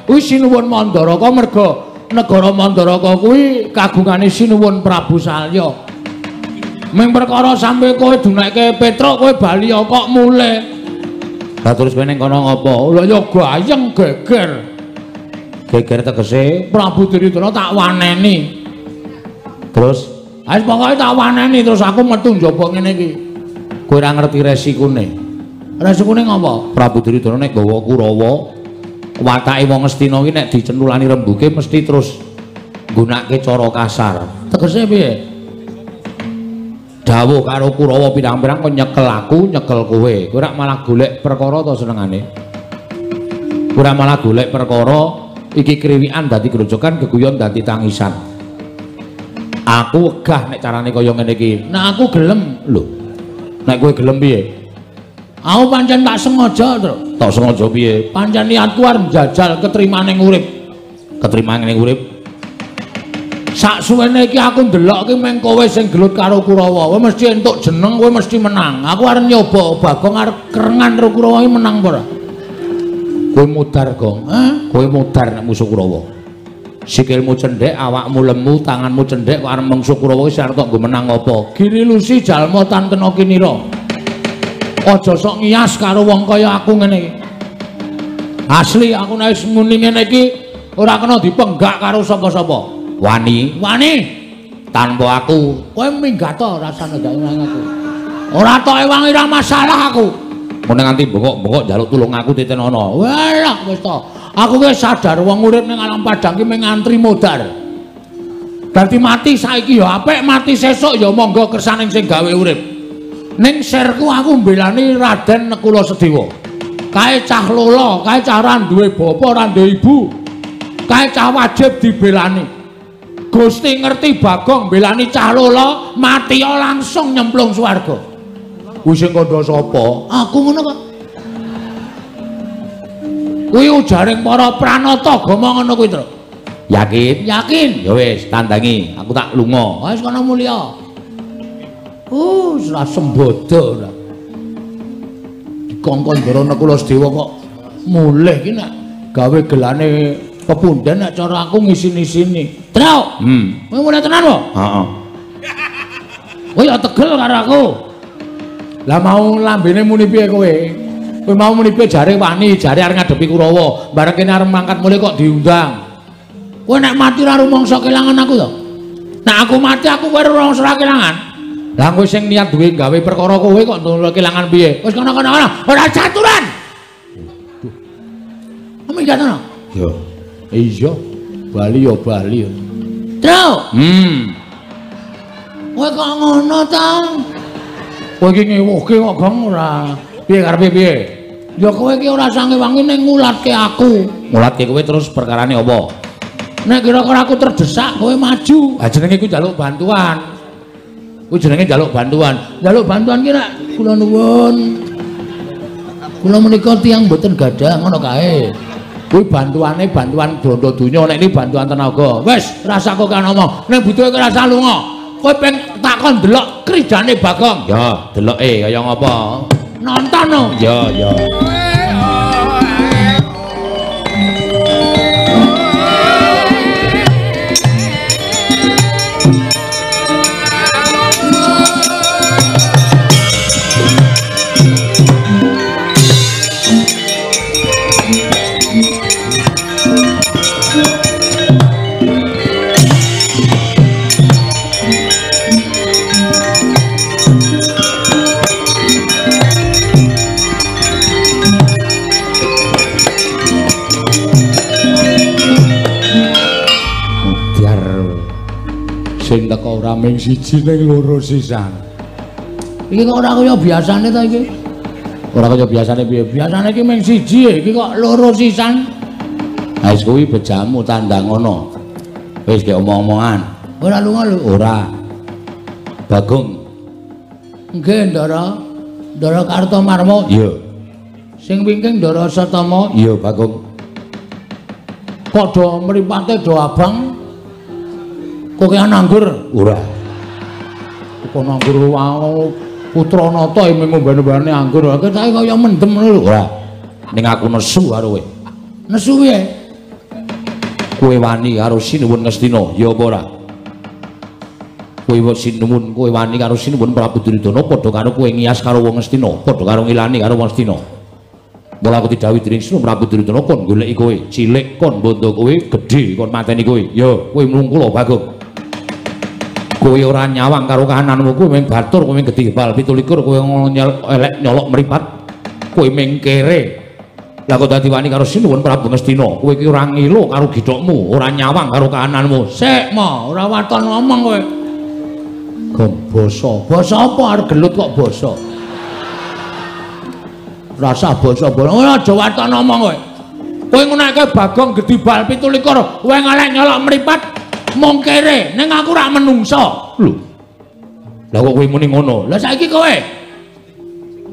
[SPEAKER 1] kuwi Sinuwun Mandaraka merga negara Mandaraka kuwi kagungane Sinuwun Prabu Salya. Ming perkara sampe kowe dunekke Petruk kowe bali kok mule. Lah terus kowe ning kono ngopo? Lha ya gayeng geger. Geger tegese Prabu Duryudana tak waneni. Terus wis pokoke tak waneni terus aku metu njaba ngene iki. Kowe ora ngerti resikune. Resikune ngopo? Prabu Duryudana nek gawa Kurawa, watake wong Astina iki nek dicentulani rembuge mesti terus nggunakake cara kasar. Tegese piye? Dawuh karo Kurawa pirang-pirang kok nyekel aku, nyekel kowe. Kowe ora malah golek perkara to senengane. Kowe ora malah golek perkara iki kriwikan dadi grojokan, geguyon dadi tangisan. Aku wegah nek carane kaya ngene iki. Nek aku gelem, lho. Nek kowe gelem piye? Aku pancen tak sengaja, Tru. Tak sengaja piye? Pancen niatku arep njajal ketrimaning urip. Ketrimaning urip. Sak suwene iki aku ndelok iki meng kowe sing gelut karo Kurawa. Kowe mesti entuk jeneng, kowe mesti menang. Aku arep nyoba Bagong arep kerengan karo Kurawa iki menang apa ora? Kowe mudar, Gong. Kowe mudar nek musuh Kurawa. Sikilmu cendhek, awakmu lemu, tanganmu cendhek kok arep mungsuh Kurawa iki arep kok nggo menang apa? Giri lusi jalma tan kena kinira. Aja sok ngias karo wong kaya aku ngene iki. Asli aku nek muni ngene iki ora kena dipenggak karo sapa-sapa. Wani tanpa aku kowe minggat to rasane gak nang aku. Ora tok ewangi ora masalah aku. Mune nganti bengok-bengok njaluk tulung aku titenono. Walah wis to. Aku wis sadar wong urip ning alam padang ki mung ngantri modar. Dadi mati saiki ya apik, mati sesuk ya monggo kersaning sing gawe urip. Ning sirku aku mbelani Raden Nekula Sedewa. Kae cah lola, kae cah ora duwe bapa, ora duwe ibu. Kae cah wajib dibelani. Gusti ngerti Bagong belani cah lola mati langsung nyemplung swarga. Kuwi sing kandha sapa? Aku ngono kok. Kuwi ujaring para pranata agama ngono kuwi, Tru. Yakin? Yakin. Ya wis, tandangi. Aku tak lunga. Wis kono mulya. Ora sembodo ora. Dikongkon Ndara Nekula Sedewa kok mulih iki nek gawe gelane pepunden nek cara aku ngisin-isini. Tru. Kowe mulai tenan kok? Heeh. Kowe ya tegel karo aku. Lah mau lambene muni piye kowe? Kowe mau muni piye jare wani, jare arep ngadepi Kurawa. Bareng kene arep mangkat mulih kok diundang. Kowe nek mati ora rumangsa kelangan aku to? Nek aku mati aku kowe ora rumangsa kelangan. Lah kowe sing niat duwe gawe perkara kowe kok nulung kelangan piye? Wis kono-kono ora caturan. Amin jatono. Yo. Iya. Bali yo Bali. Tru. Kowe kok ngono ta? Kowe iki ngewuhke kok Gong ora. Piye karepe piye? Ya kowe iki ora sange wangi ning ngulatke aku. Ngulatke kowe terus perkarane apa? Nek kira-kira aku terdesak kowe maju. Ha jenenge iku njaluk bantuan. Kuwi jenenge njaluk bantuan. Njaluk bantuan ki nek kula nuwun. Kula menika tiyang mboten gadah ngono kae. Kuwi bantuan dondo donya nek iki bantuan tenaga. Wis, rasa kok kan omong. Nek butuhe ora usah lunga. Kowe peng takon delok krijane Bagong. Ya, deloke kaya ngapa? Nonton no. Ya, ya. Sing teko ora mung siji ning loro sisan. Iki kok ora kaya biasane ta iki? Ora kaya biasane piye? Biasane iki mung siji, iki kok loro sisan. Ha wis kuwi bejamu tandang ngono. Wis ge omong-omongan. Ora lunga lho, ora. Bagong. Nggih, Ndara. Ndara Kartomarmo. Iya. Sing wingking Ndara Satama. Iya, Bagong. Kok do mripate do abang? Kok kaya nanggur? Ora. Kok nanggur wae putra nata mung ngombe-ombene anggur. Kok sae kaya mendem lho. Ora. Ning aku nesu karo kowe. Nesu piye? Kowe wani karo Sinuwun Ngastina, ya apa ora? Kowe Sinuwun, kowe wani karo Sinuwun Prabu Duryudana padha karo kowe ngiyas karo wong Ngastina, padha karo ngilani karo wong Ngastina. Mula aku didhawuhi dening Sinuwun Prabu Duryudana kon goleki kowe, cilik kon bondo kowe, gedhe kon mateni kowe. Ya, kowe mlungkula Bagong. Kowe ora nyawang karo kahananmu, kowe mung batur, kowe mung gedhe bal 17, kowe elek nyolok mripat. Kowe mung kere. Lah kok dadi wani karo Sinuwun Prabu Ngastina, kowe iki ora ngilu karo githokmu, ora nyawang karo kahananmu. Sik, Mo, ora waton ngomong kowe. Gong basa. Basa apa arep gelut kok basa? Rasa basa. Ora aja waton ngomong kowe. Kowe nguneke Bagong gedhi bal 17, kowe ngalek nyolok mripat mung kere, ning aku ora menungso. Lho. Lah kok kowe muni ngono? Lah saiki kowe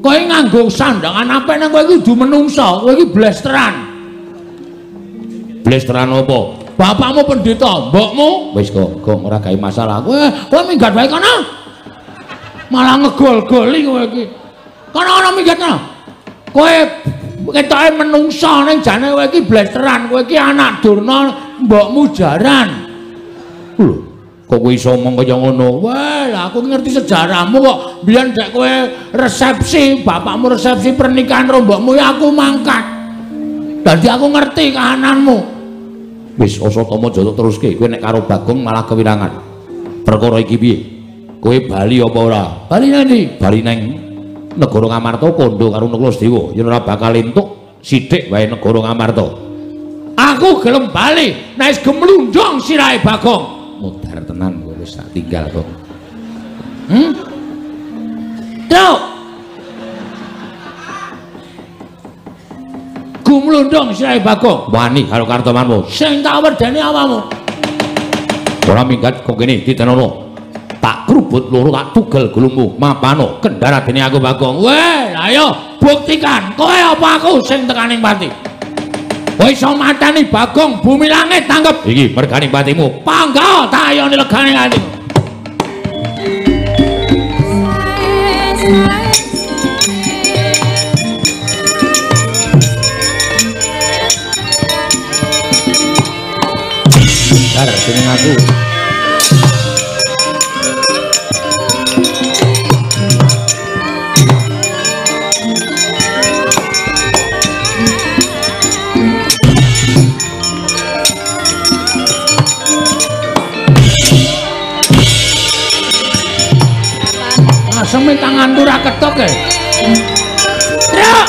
[SPEAKER 1] nganggo sandangan apik nang kowe iki kudu menungso, kowe iki blesteran. Blesteran apa? Bapakmu pendeta, mbokmu wis kok ora gawe masalah. Kowe minggat wae kono. Malah ngegol-goli kowe iki. Kono minggat kono. Kowe ketoke menungso ning jane kowe iki blesteran, kowe iki anak durna, mbokmu jaran. Lho, kok kowe iso omong kaya ngono? Wah, lah aku ngerti sejarahmu kok. Biyen dek kowe resepsi, bapakmu resepsi pernikahan karo mbokmu ya aku mangkat. Dadi aku ngerti kahananmu. Wis Asatama aja teruske, kowe nek karo Bagong malah kewirangan. Perkara iki piye? Kowe bali apa ora? Bali nang ndi? Bali nang negara Ngamarta kondo karo Naklasdewa. Yen ora bakal entuk sithik wae negara Ngamarta. Aku gelem bali, nek wis gemlundung sirahe Bagong. Mudar tenan kowe wis tak tinggal kok. Tok. Gumlundung sirahe Bagong. Wani karo Kartomarmo. Sing tak wedeni awakmu. Ora minggat kok kene ditenono. Tak krubut loro tak tugel gulungmu. Mapano kendara dene aku Bagong. Weh, ayo buktikan kowe apa aku sing tekaning pati. Kowe iso mateni Bagong bumi langit tanggep. Iki merganing patimu. Pangga tak ayoni legane atimu. Dar dening aku. Aseme tanganku ora ketok e. Truk.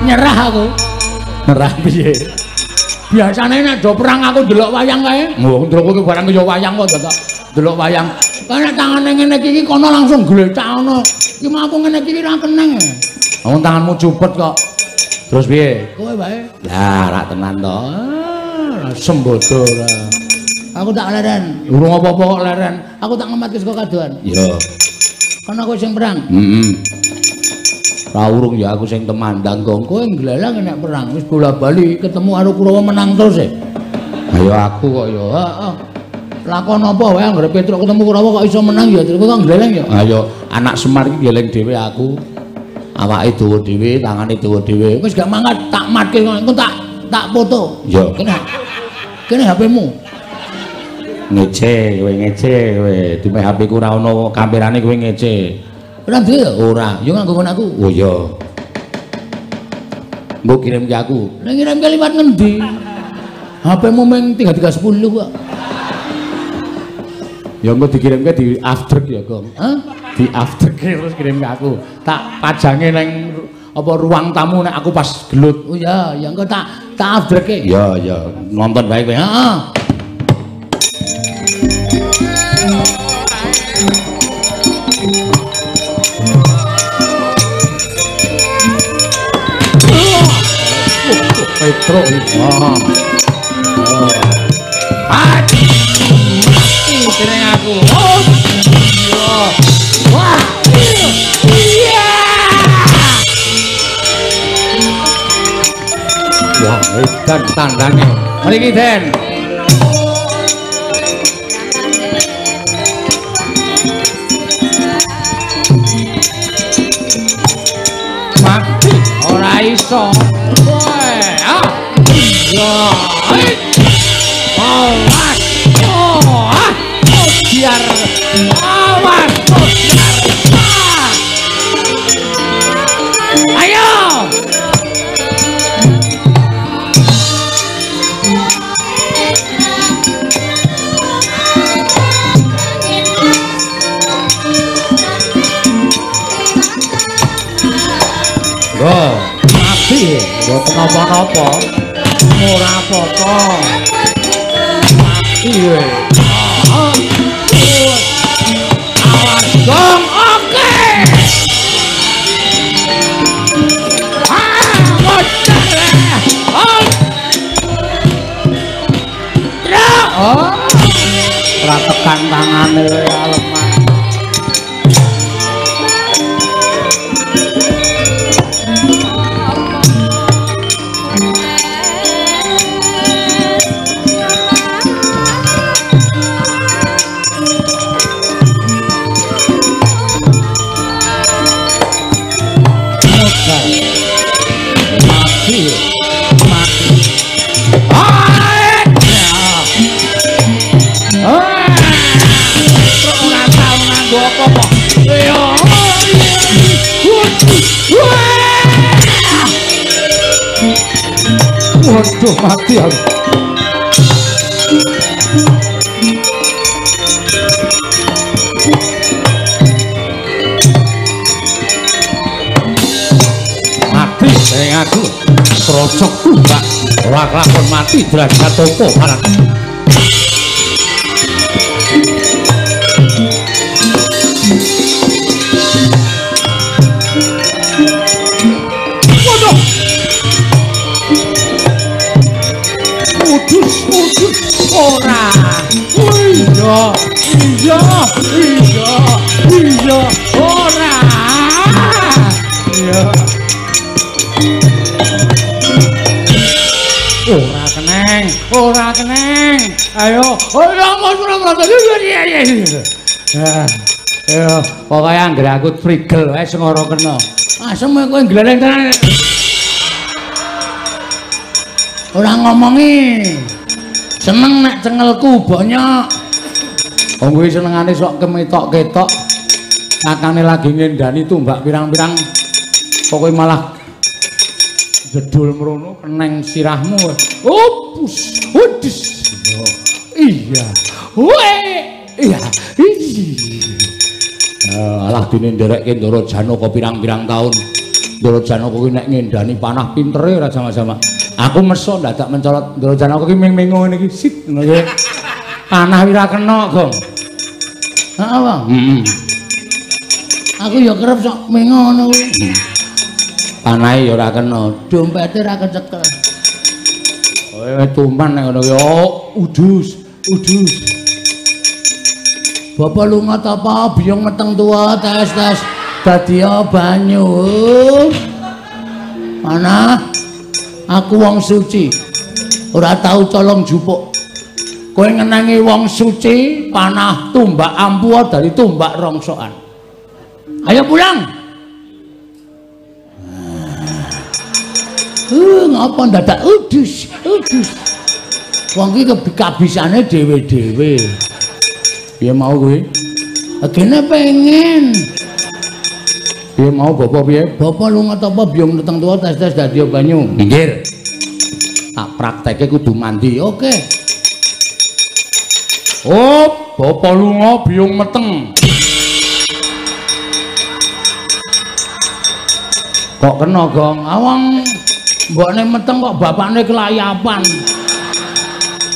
[SPEAKER 1] Nyerah aku. Nyerah piye? Biasane nek do perang aku ndelok wayang kae. Wong ndelok kowe barang kaya wayang kok dadak ndelok wayang. Karena tangane ngene iki kono langsung glecak ngono. Iki mah aku ngene iki ora keneng. Wong tanganmu cupet kok. Terus piye? Kowe wae. Lah rak tenan to. Sembodo ora. Aku tak leren. Urung apa-apa kok leren. Aku tak ngematke saka kadohan. Iya. Kono kowe sing perang. Ra urung ya aku sing temandang kok. Kowe nglelang nek perang wis bola-bali ketemu karo Kurawa menang terus e. Ayo aku kok ya. Heeh. Lakon apa wae anggere Petruk ketemu Kurawa kok iso menang ya terus kok gleleng ya. Ayo anak Semar iki gleleng dhewe aku. Awake dawa dhewe, tangane dawa dhewe. Wis gak mangkat tak matke engko tak foto. Ya. Kene HP-mu. Ngece, kowe ngece kowe. Dime HP ku ora ono kamerane kowe ngece. Ora duwe ya? Ora. Yo nganggo kon aku. Oh iya. Mbok kirimke aku. Nek kirimke liwat ngendi? HP-mu mung 3310 kok. Ya engko dikirimke di after ya, Gong. Hah? Di after terus kirimke aku. Tak pajange nang apa ruang tamu nek aku pas gelut. Oh ya, ya engko tak afdreke. Ya, ya, nonton bae kowe. Heeh. Petro iki. Mati jeneng aku. Oh. Wah. Iya. Wah, edan tandane. Mriki, Den. Mati ora iso. Awas, biar awas, biar. Ayo. Go, mati, boten apa-apa. Ora apa-apa. Mati we. Awas gong, oke. Bocah. Oh. Ora tekan tangane we alemah. Waduh, mati aku. Mati sing aku trocok tumbak ora kelakon mati derajat topo barang. Ora. Iya. Ora. Iya. Ora keneng. Ayo. Ayo, pokoknya anggere aku frigel wae sing ora kena. Asem kowe gleleng tenan. Ora ngomongi. Seneng nek cengelku bonyok. Wong kuwi senengane sok kemetok-ketok. Kakane lagi ngendani tumbak pirang-pirang. Pokoke malah jedul mrono keneng sirahmu. Opus. Wedus. Iya. Iya. Alah dene nderekke Ndara Janaka pirang-pirang taun. Ndara Janaka kuwi nek ngendani panah pintere ora sama-sama. Aku meso dadak mencolot Ndara Janaka iki ming-ming ngene iki sit ngono ya. Panah ora kena, Gong. Heeh, Bang. Aku ya kerep sok ming ngono kuwi. Panahe ya ora kena, dompete ora kecekel. Kowe tuman nek ngono ya udus. Bapak lunga ta apa biyong meteng tua tes dadi banyu. Mana? Aku wong suci. Ora tau colong jupuk. Kowe ngenangi wong suci, panah tumbak ampu dari tumbak rongsokan. Ayo pulang. Ngapa dadak udus. Wong iki kabisane dhewe-dhewe. Piye mau kuwi? Agene pengen. Piye mau bapak piye? Bapak lunga apa biyong neteng tuwa tes dadi banyu. Minggir. Tak prakteke kudu mandi. Oke. Oh, bapak lunga biyong meteng. Kok kena gong awang mbokne meteng kok bapakne kelayapan.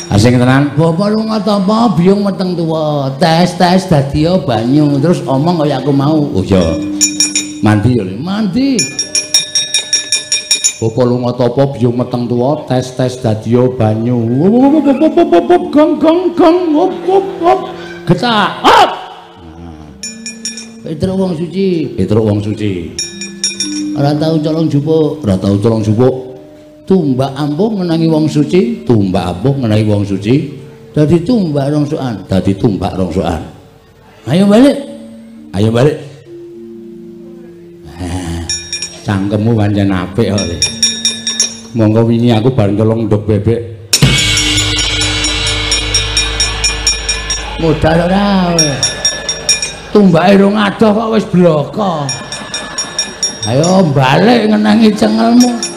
[SPEAKER 1] Asing tenan. Bapak lunga apa biyung meteng tuwa. Tes dadi banyu terus omong kaya aku mau. Oh iya. Mandi ya, mandi. Bapak lunga apa biyung meteng tuwa tes dadi banyu. Gong hop. Getak. Hop. Petruk wong suci. Ora tau colong jupuk. Tumbak ampuh ngenangi wong suci, dadi tumbak rongsokan. Ayo balik. Cangkemmu pancen apik kok. Monggo wingi aku bareng colong ndok bebek. Modal ora. Tumbake rong adoh kok wis bloko. Ayo balik ngenangi cengelmu.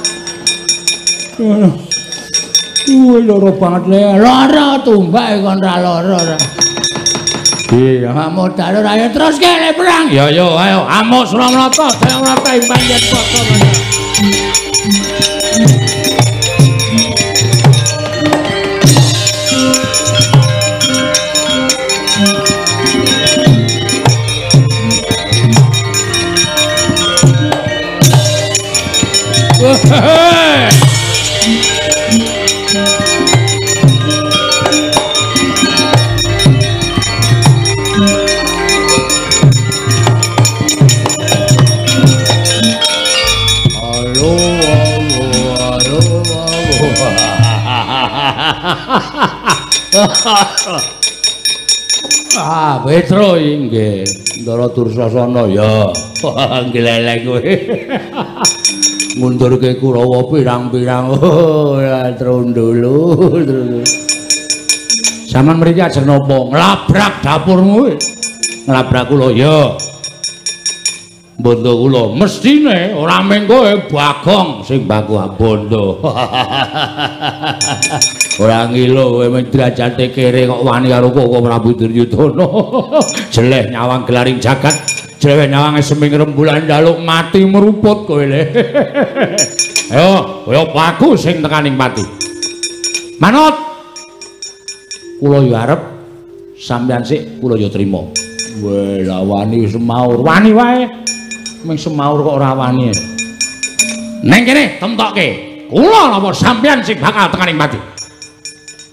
[SPEAKER 1] Loro banget le. Lara tumbak kon ra lara ra. Iya, modal ora ayo terus kene perang. Ya yo ayo amuk Suramrata, Jayamrata imbang yen padha. Petro inggih Ndara Dursasana ya. Glelek kowe. Ngundurke Kurawa pirang-pirang. Trondolo. Saman mriki ajeng napa? Nglabrak dapurmu. Nglabrak kula ya. Bondo kula mestine ora mung kowe Bagong sing baku bondo. Ora ngilo kowe mung derajate kere kok wani karo Koko Prabu Duryudana. Jeleh nyawang gelaring jagat, jeleh nyawang seming rembulan jaluk mati meruput kowe le. Ayo, kaya paku sing tekaning pati. Manut. Kula yo arep sampeyan sik kula yo trima. Weh, la wani semaur. Wani wae. Ming semaur kok ora wani. Neng kene temtokke. Kula napa sampeyan sing bakal tekaning pati.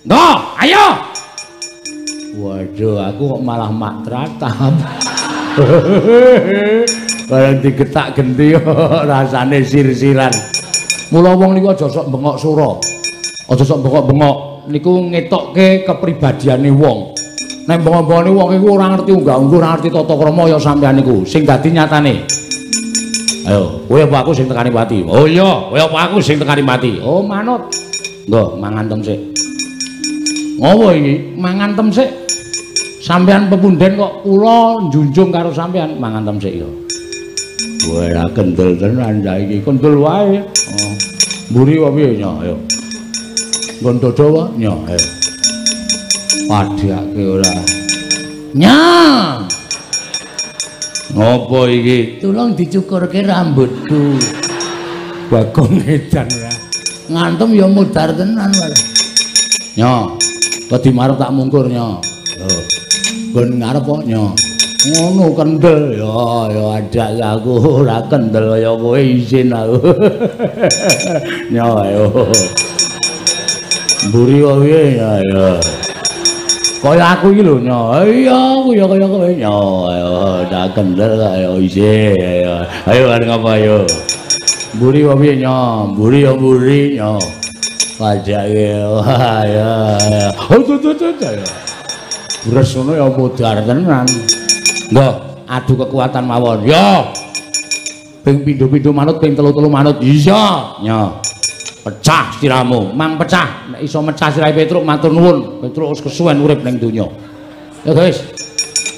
[SPEAKER 1] Ndok, ayo. Waduh, aku kok malah matratap. Bareng digetak genti rasane sir-siran. Mula wong niku aja sok bengok sura. Aja sok bengok-bengok. Niku ngetokke kepribadiane wong. Nek bengok-bengokne wong iku ora ngerti unggah-ungguh, ora ngerti tata krama ya sampeyan niku sing dadi nyatane. Ayo, kowe apa aku sing tekani pati? Oh iya, kowe apa aku sing tekani pati? Oh, manut. Nggo, mangan tem sik. Ngopo iki? Mangan tem sik. Sampeyan pepunden kok kula njunjung karo sampeyan, mangan tem sik ya. Kowe ra kendel tenan saiki, kendel wae. Oh. Mburi wae piye nya, ayo. Nggon dodo wae nya, ayo. Padhake ora. Nya. Ngopo iki? Tulung dicukurke rambutku. Bagong edan ora. Ngantem ya mudar tenan wae. Nya, kok dimarep tak mungkur nya. Lho. Nggon ngarep kok nya. Ngono kendel ya adak aku ora kendel kaya kowe isin aku. Nya ayo. Mburi wae ya. Kaya aku iki lho nya. Iya, aku ya kaya kowe nya. Ayo dak kendel kaya isin. Ayo areng apa ayo. Mburi wae nya. Mburi ya mburi nya. Pajake ya. Ya. Bres ngono ya mudar tenan. Nggo, adu kekuatan mawon. Yo. Ping pindho-pindho manut, ping telu-telu manut. Iya, nya. Pecah siramu, mang pecah. Nek iso mecah sirahe Petruk matur nuwun. Petruk wis kesuwen urip ning donya. Ya guys.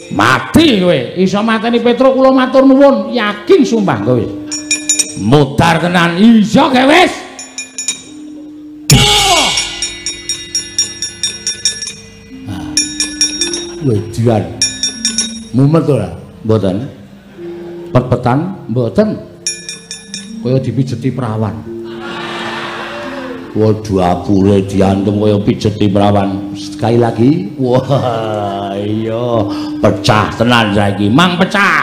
[SPEAKER 1] Mati kowe. Iso mateni Petruk kula matur nuwun, yakin sumpah kowe. Mudar tenan. Iya kowe wis. Wejian mumet ora? Mboten. Pet-petan mboten.
[SPEAKER 2] kaya dipijeti perawan. Waduh apure diantem kaya pijeti perawan. Sekali lagi. Wah, iya pecah tenan saiki. Mang pecah.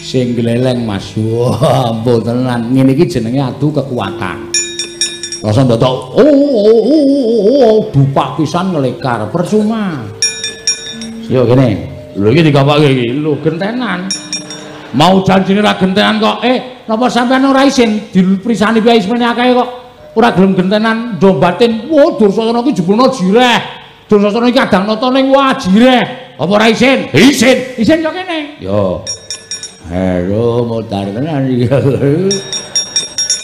[SPEAKER 2] Sing gleleng Mas. Wah, ampun tenan. Ngene iki jenenge adu kekuatan. Rasa ndotok. Dupak pisan ngelekar percuma. Yo kene. Lho iki dikapake iki. Lho gentenan. Mau janjine ra gentenan kok. Napa sampean ora isin diprisani piye ismene akeh kok. Ora gelem gentenan ndombatin. Wah, Dursasana iki jebulna jireh. Dursasana iki kadang nata ning wah jireh. Apa ora isin? Isin. Isin yo kene. Yo. Halo, modar tenan iki.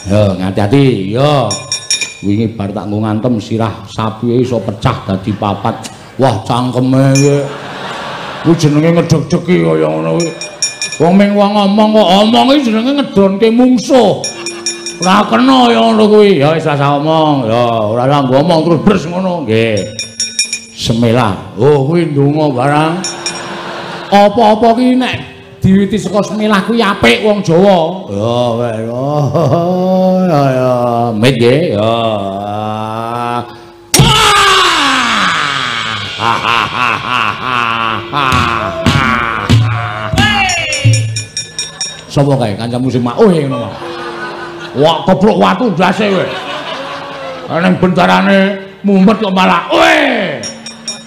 [SPEAKER 2] Yo, ngati-ati. Yo. Wingi bar tak nggo ngantem sirah sapi iso pecah dadi papat. Wah, cangkeme iki. Ku jenenge ngedeg-degi kaya ngono kuwi. Wong ming wong ngomong kok omong iki jenenge ngedonke mungsuh. Ora kena ya ngono kuwi. Ya wis rasa omong. Ya ora lah ngomong terus bres ngono. Nggih. Semelah. Oh, kuwi ndonga barang. Apa-apa ki nek diwiti saka semelah kuwi apik wong Jawa. Ya wis. Ya. Met nggih. Ya. Sapa kae kancamu sing mak ngono. Wah, keplok watu ndase kowe. Nang bentarane mumet kok malah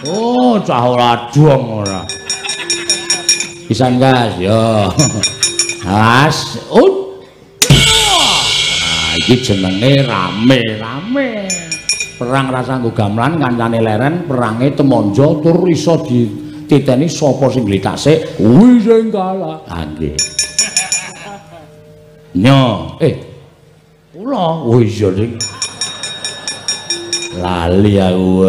[SPEAKER 2] oh, cah ora dong ora. Pisan gas yo. Has. Iki jenenge rame-rame. Perang rasa nggo gamelan kancane leren, perange temonjo tur iso dititeni sapa sing glithak kuwi sing kalah. Ah nggih. Nyo, kula, oh iya sing lali aku.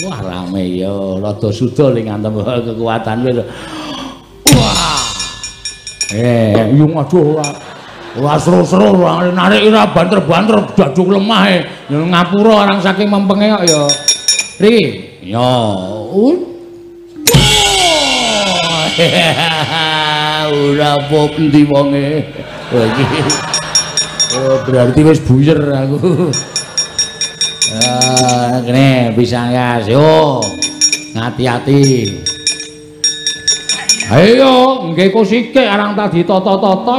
[SPEAKER 2] Wah rame ya, rada sudul ning ngantem kekuatan kowe. Wah. Yung aduh. Wah seru-seru narik ora banter-banter dadung lemah ya ngapura orang saking mempenge kok ya. Riki, ya. Ora apa endi wonge. Oh berarti wis buyer aku. Kene bisa gas yo. Ngati-ati. Ayo nggih kok sithik arang tadi tata-tata.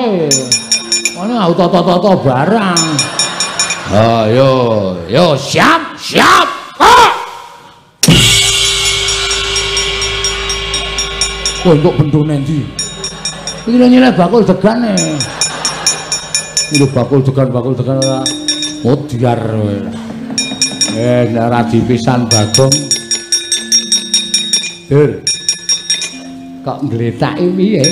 [SPEAKER 2] Ana tata-tata barang. Yo siap. Untuk bendone ndi? Iki nyileh bakul degane. Iki bakul degan ora. Oh diar kowe. Nek ra dipisan Bagong. Dur. Kok ngletaki piye?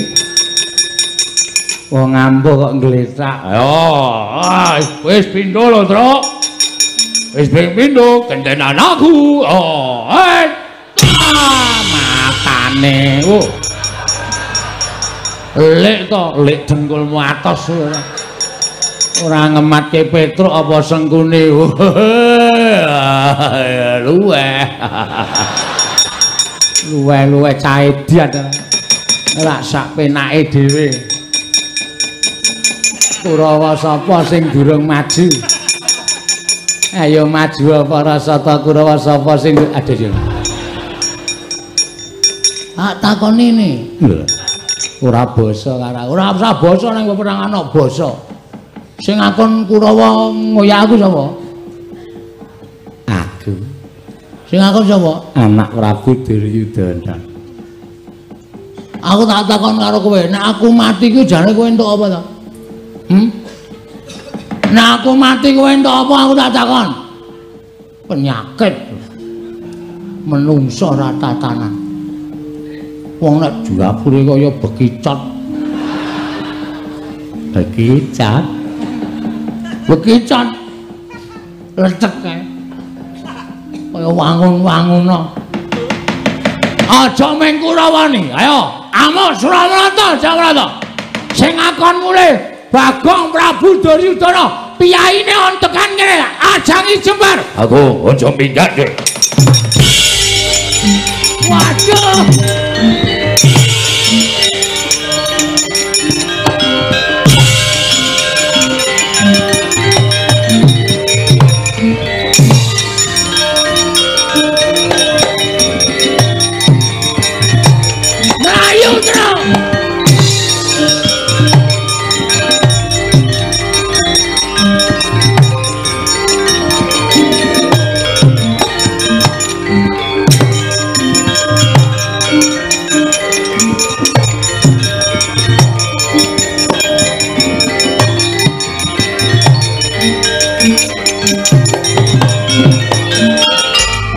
[SPEAKER 2] Wong ambuh kok ngletak. Wis pindho lho, Truk. Wis pindho gentenan aku. Matane. Lek to, lek dengkulmu atos ora. Ora ngematke Petruk apa sengkune. Luweh cah edian. Ora sak penake dhewe. Kurawa sapa sing durung maju? Ayo maju apa Rasata Kurawa sapa sing aduh. Takoni ne. Ora basa karo ora usah basa nang peperangan ana basa. Sing akon Kurawa ngoyak aku sapa? Aku. Sing akon sapa? Anak Prabu Duryudana. Aku tak takon karo kowe, nek aku mati ku jane kowe entuk apa to? Nek aku mati kowe entuk apa aku tak takon? Penyakit. Menungso ra tatanan. Wong nek jurapure kaya bekicot. Bekicot. Lecek kae. Kaya wangun-wanguno. Aja ming Kurawani. Ayo, amuk Suramarata, Jamrata. Sing akon mulih Bagong Prabu Duryudana. Piyaine on tekan kene. Ajangi jembar. Aku aja minggat, Dik. Waduh.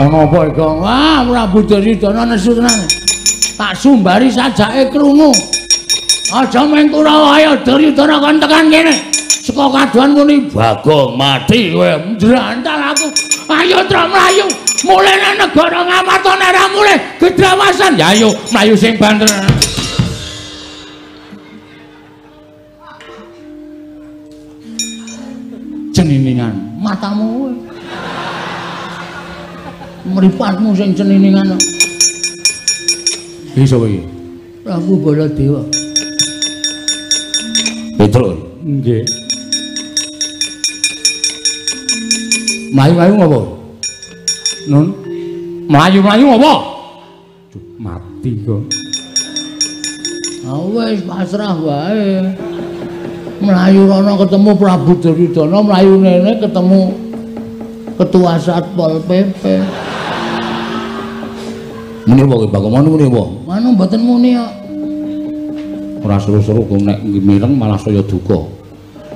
[SPEAKER 1] napa iki? Wah, Prabu Duryudana nesu tenan. Tak sumbari sajake krungu. Aja meng Kurawa ayo Duryudana kon tekan kene. Saka kaduan muni Bagong mati kowe ndrantal aku. Ayo Tru mlayu. Mulane negara Ngamarta nek ora mulih gedhawasan. Ya ayo mlayu sing banter. Ceniningan matamu kowe. Mripatmu sing ceniningan. Iki sapa iki? Prabu Baladewa. Betul. Nggih. Mlayu-mlayu ngopo? Nun. Mlayu-mlayu ngopo? Mati kok. Ah wis pasrah wae. Melayu rono ketemu Prabu Duryudana, melayu nene ketemu Ketua Satpol PP. Muni apa Pak Komono muni apa? Manu mboten muni kok. Ora seru-seru kok nek mireng malah saya duka.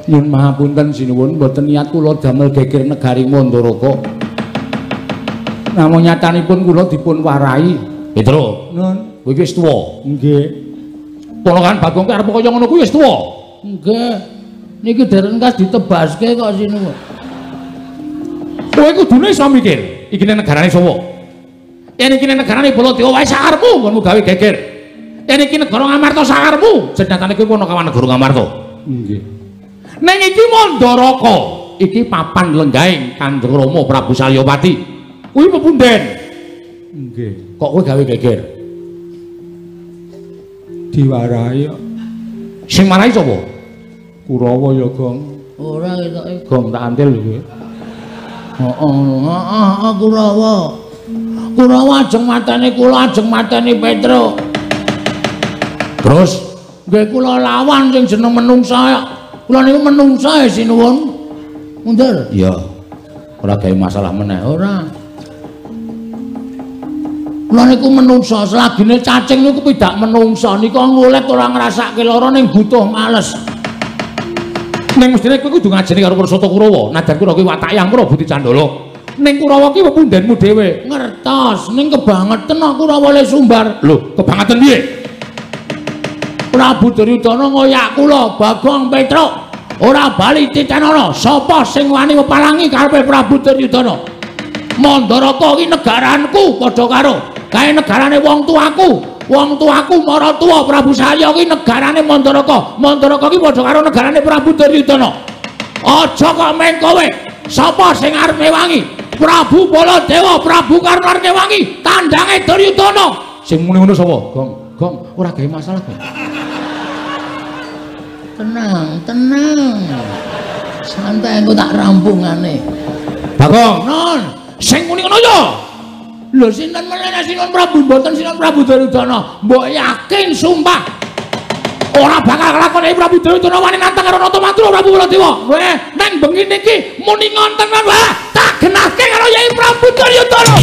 [SPEAKER 1] Nyun mahapunten sinuwun mboten niat kula damel geger negari Mandaraka. Namung nyatanipun kula dipun warai. Petro, nun, kowe wis tuwa. Nggih. Ponakan Bagong arep kaya ngono kuwi wis tuwa. Nggih. Niki dereng kas ditebaske kok sinuwun. Kowe kudune iso mikir, iki negarane sapa? Yen iki negarane Baladewa wae sakarepmu nggonmu gawe geger. Yen iki negara Ngamarta sakarepmu, senjatane kowe ana kawan negara Ngamarta. Nggih. Ning iki Mandaraka, iki papan lenggahing Kanjeng Rama Prabu Salyapati. Kuwi pepunden. Nggih. Kok kowe gawe geger? Diwarai kok. Sing marai sapa? Kurawa ya, Gong. Ora ketoke. Gong tak antil kowe. Heeh, Kurawa. Kurawa ajeng mateni kula, ajeng mateni Petro. Terus nggih kula lawan sing jeneng menungsa. Kula niku menungsa sinuwun. Mundur. Iya. Ora gawe masalah meneh. Ora. Kula niku menungsa, selagine cacing niku pidak menungsa. Nika ngulet ora ngrasake lara ning butuh males. Ning mestine kowe kudu ngajeni karo Pursata Kurawa. Najan kula kuwi watak yang Prabu Dicandala. Ning Kurawa ki pepundenmu dhewe. Ngertos, ning kebangetan Kurawa le sumbar. Lho, kebangetan piye? Prabu Duryudana ngoyak kula, Bagong Petro. Ora bali titanana. Sapa sing wani mepalangi karepe Prabu Duryudana? Mandaraka ki negaranku padha karo kae negarane wong tuaku. Wong tuaku Maratuwa Prabu Salya ki negarane Mandaraka. Mandaraka ki padha karo negarane Prabu Duryudana. Aja kok meng kowe. Sapa sing arep ngewangi? Prabu Baladewa, Prabu Karna ngewangi tandange Duryudana. Sing muni ngono sapa? Gong, ora gawe masalah kok. Tenang. Santai engko tak rampungane. Bagong, non. Sing muni ngono ya. Lho sinten meneh sinten Prabu mboten sinten Prabu Duryudana. Mbok yakin sumpah ora bakal lakoni Prabu Duryudana wani nantang karo Natamadura Prabu Baladewa. Weh, nang bengi niki muni ngontenan wae tak genahke karo Yai Prabu Duryudana.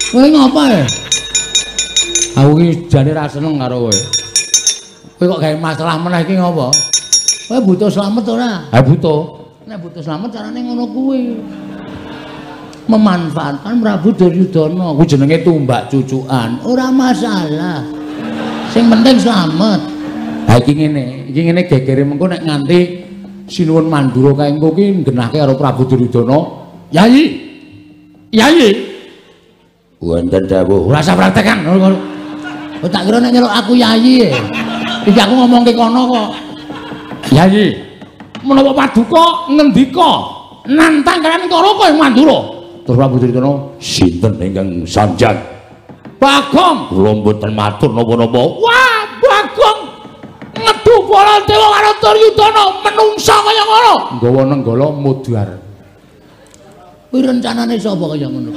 [SPEAKER 1] Kowe ngapa ya? Aku ki jane ra seneng karo kowe. Kowe kok gawe masalah meneh iki ngapa? Kowe butuh slamet ora? Ha butuh. Nek butuh slamet carane ngono kuwi. Memanfaatkan Prabu Duryudana. Kuwi jenenge tumbak cucukan. Ora masalah. Sing penting slamet. Ha iki ngene gegere mengko nek nganti Sinuwun Mandura kae engko ki nggenahke karo Prabu Duryudana. Yayi. Wonten dawuh. Ora usah praktekan. Oh tak kira nek nyeluk aku yayi. Iki aku ngomongke kono kok. Yayi. Menapa paduka ngendika nantang kalian karo kowe Mandura. Terus Prabu Duryudana, sinten ingkang sanjan? Bagong. Kula mboten matur napa-napa. Wah, Bagong. Ngedu Baladewa karo Duryudana menungsa kaya ngono. Nggawa nenggala mudhar. Kuwi rencanane sapa kaya ngono?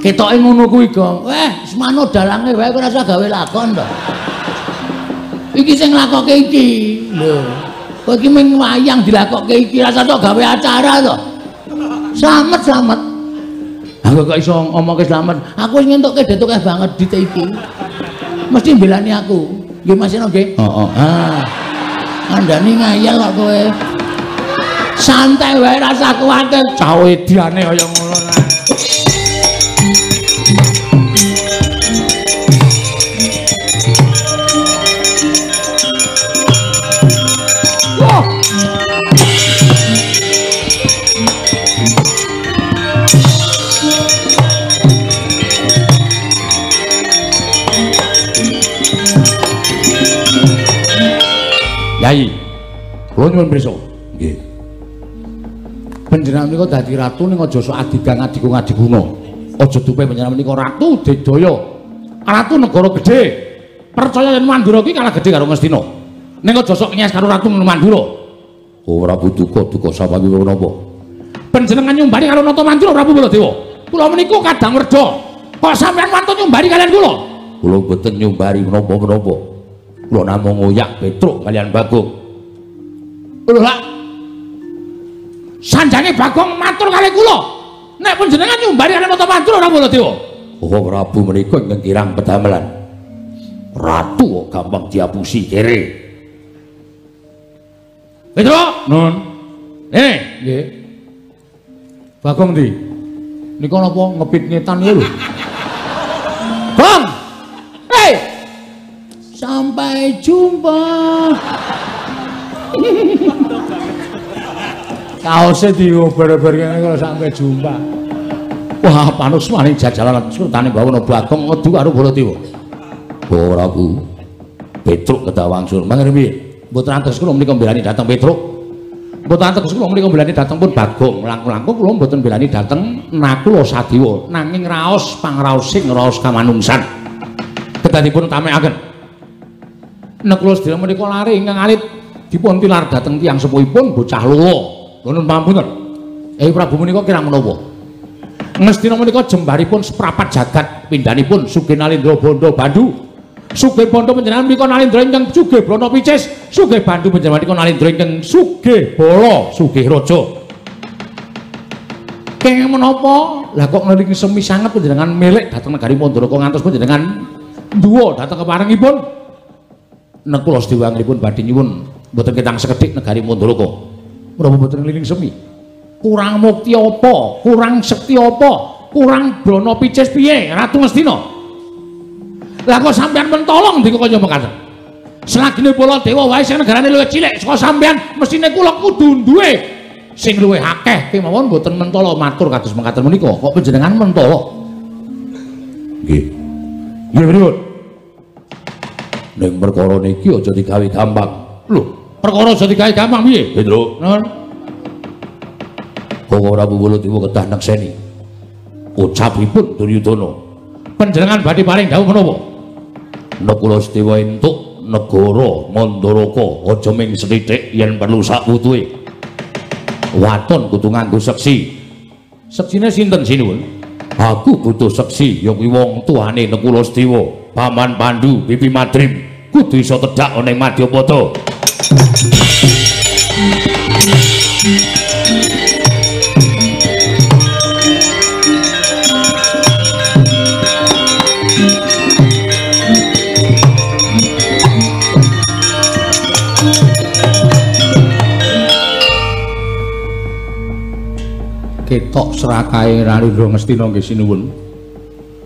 [SPEAKER 1] Ketoke ngono kuwi, Gong. Semana dalange wae ora usah gawe lakon to. Iki sing lakoke iki. Lho. Kowe iki mung wayang dilakoke iki, rasa tok gawe acara to. Slamet. Aku kok iso ngomongke slamet. Aku wis ngentukke detuk banget di iki. Mesti mbelani aku. Nggih Mas Eno nggih? Heeh. Andani ngayal kok kowe. Santai wae rasa kuwatir. Cah ediane kaya ngono. Yai, kula nyuwun pirsa. Nggih. Panjenengan menika dadi ratu ning aja sok adigang adiku-adikuna. Aja dupe panjenengan menika ratu Dedaya. Ratu negara gedhe. Percaya yen Mandura ki kalah gedhe karo Ngastina. Ning aja sok nyes karo ratu Mandura. Ora duka sawangi menapa. Panjenengan nyumbari karo Nata Mandura Prabu Baladewa. Kula menika kadang werda. Kok sampeyan wantun nyumbari kalian kula? Kula boten nyumbari menapa-menapa. Kula namung ngoyak Petruk kalian Bagong. Lho lak. Sanjange Bagong matur kalih kula. Nek panjenengan nyumbari kalian Nata Mandura Prabu Baladewa. Oh Prabu menika ingkang kirang pedamelan. Ratu kok gampang diapusi kere. Petruk, nun. Nggih. Bagong ndi? Nika napa ngepit ngetan ya lho. Bang. Sampai jumpa. Kaose diober-ober ngene kok sampai jumpa. Wah, panus maning jajalan surtane bawono Bagong ngedu karo Baladewa. Oh, Prabu. Petruk kedah wangsul. Mangke piye? Mboten antos kula menika mbelani dhateng Petruk. Mboten antos kula menika mbelani dhateng pun Bagong. Langkung-langkung kula mboten mbelani dhateng Nakula Sadewa. Nanging raos pangraosing raos kamanungsan. Kedadipun tamekaken. Nek kula sedaya menika lare ingkang alit dipun tilar dhateng tiyang sepuhipun bocah loro. Nuwun pampunten. Prabu menika kirang menapa? Ngastina menika jembaripun seprapat jagat pindhanipun Sugih Nalindra Banda Bandu. Sugih Banda panjenengan menika Nalindra ingkang sugih Brana Picis. Sugih Bandu panjenengan menika Nalindra ingkang sugih Bala sugih raja. Kenging menapa? Lah kok ngeling semi sanget panjenengan milik dhateng negari Manduraka ngantos panjenengan duwa dhateng keparengipun? Nek kula sedewanipun badhe nyuwun mboten ketang sekedhik negari Manduraka. Menapa mboten ngliling semi? Kurang mukti apa? Kurang sekti apa? Kurang Brana Picis piye? Ratu Ngastina. Lah kok sampean mentolong ndika kaya mekaten. Selagine Baladewa wae sing negarane luwih cilik saka sampean, mestine kula kudu duwe sing luwih akeh kemawon mboten mentolo matur kados mekaten menika. Kok panjenengan mentolo? Nggih. Nggih pripun? Ning perkara niki aja digawe gampang. Lho, perkara aja digawe gampang piye? Petruk. Nun. Kok Prabu Baladewa kedah nekseni. Ucapipun Duryudana. Panjenengan badhe paring dawuh menapa? Nek kula Sedewa entuk negara Manduraka aja ming sethithik yen perlu sak putuhe. Waton kudu nganggo seksi. Seksine sinten sinuwun? Aku butuh seksi ya kuwi wong tuane Nekula Sedewa, Paman Pandu, Bibi Madrim. Kudu iso tedhak ana ing Madyapada. Ketok serakahe Nalindra Ngastina nggih sinuwun.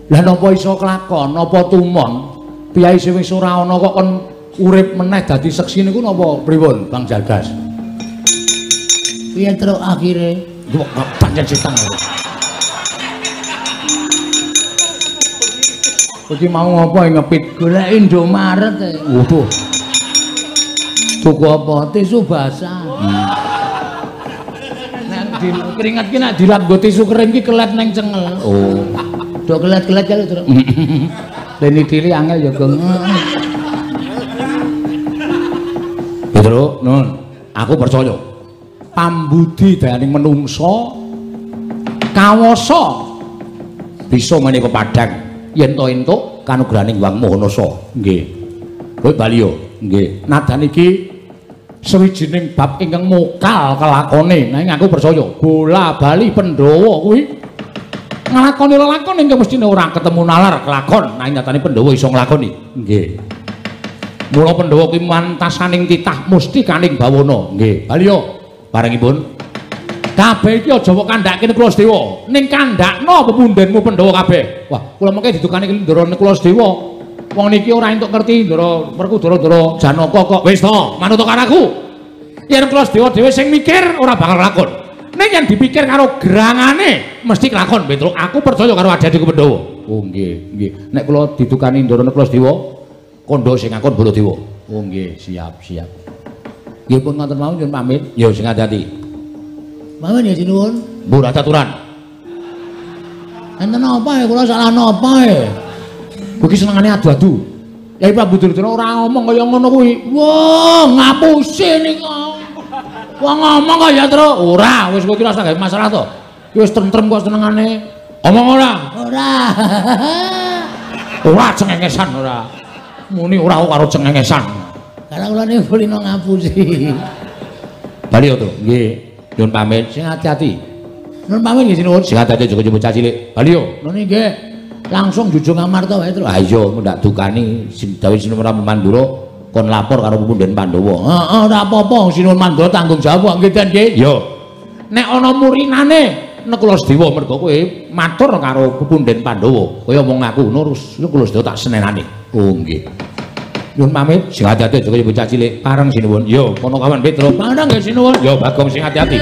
[SPEAKER 1] Lah napa iso kelakon, napa tumon? Piyai sing wis ora ana kok kon urip meneh dadi seksi niku napa pripun, Bang Jagas? Piye truk akhire? Kok pancen setan. Iki mau apa ngepit golek Indomaret e. Waduh. Tuku apa? Tisu basah. Keringat ki nek dilap nggo tisu kering ki kelet nang cengel. Oh. Do kelet-kelet kali terus. Dene dili angel ya, Gong. Petruk, nun, aku percaya. Pambudi dayaning menungsa kawasa bisa menika padhang yen to entuk kanugrahaning Wang Mahanasa. Nggih. Kowe bali yo. Nggih. Nadan iki sawijining bab ingkang mokal kelakone. Nanging aku percaya bola bali Pandhawa kuwi
[SPEAKER 2] nglakoni lelakon ingkang mestine ora ketemu nalar kelakon nanging nyatane Pandhawa iso nglakoni. Nggih. Mula Pandhawa kuwi mantasaning titah musti kaning bawana. Nggih. Baliyo barengipun kabeh iki aja kok kandhake kula Sedewa. Ning kandhakno pepundhenmu Pandhawa kabeh. Wah, kula mengke didukani Ndara kula Sedewa. Wong niki ora entuk ngerti Ndara Werkudara Janaka kok wis to, manut karaku. Yen kula Sedewa dhewe sing mikir ora bakal lakon. Ning yang dipikir karo gerangane mesti kelakon, Petruk. Aku percaya karo adi-adiku Pandhawa. Oh nggih, nggih. Nek kula didukani Ndara kula Sedewa, kandha sing ngakon Baladewa. Oh nggih, siap, siap. Nggih pun ngoten mawon nyuwun pamit. Ya sing ati-ati.
[SPEAKER 1] Mawon ya sinuwun.
[SPEAKER 2] Mbur aturan.
[SPEAKER 1] Enten apa ya kula salah napa ya?
[SPEAKER 2] Kuwi senengane adu-adu. Yai Prabu Duryudana ora ngomong kaya ngono kuwi.
[SPEAKER 1] Wah, ngapusi ning. Wong ngomong kok ya terus
[SPEAKER 2] ora, wis kowe iki ora usah gawe masalah to. Ki wis tentrem kok senengane. Omong ora?
[SPEAKER 1] Ora.
[SPEAKER 2] Ora cengengesan ora. Muni ora karo cengengesan.
[SPEAKER 1] Karena kula niku kulino ngapusi.
[SPEAKER 2] Bali to. Nggih. Nyuwun pamit, sing ati-ati.
[SPEAKER 1] Nun pamit nggih sinuwun.
[SPEAKER 2] Sing ati-ati aja bocah cilik. Bali yo.
[SPEAKER 1] Nun nggih. Langsung jujung amarta wae terus.
[SPEAKER 2] Ah iya, ndak dukani sing dawuh Sinuwun Mandura kon lapor karo pepundhen Pandhawa.
[SPEAKER 1] Heeh, ora apa-apa, Sinuwun Mandura tanggung jawab nggih Den nggih.
[SPEAKER 2] Yo. Nek ana murinane nek kula Sedewa mergo kowe matur karo pepundhen Pandhawa. Kaya omong aku ngono terus kula Sedewa tak senenani. Oh nggih. Nyuwun pamit, sing ati-ati aja kaya bocah cilik. Pareng Sinuwun. Yo, kono kawan Petruk.
[SPEAKER 1] Pareng nggih Sinuwun.
[SPEAKER 2] Yo, Bagong sing ati-ati.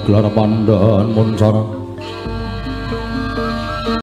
[SPEAKER 2] Gelar pandhan munsara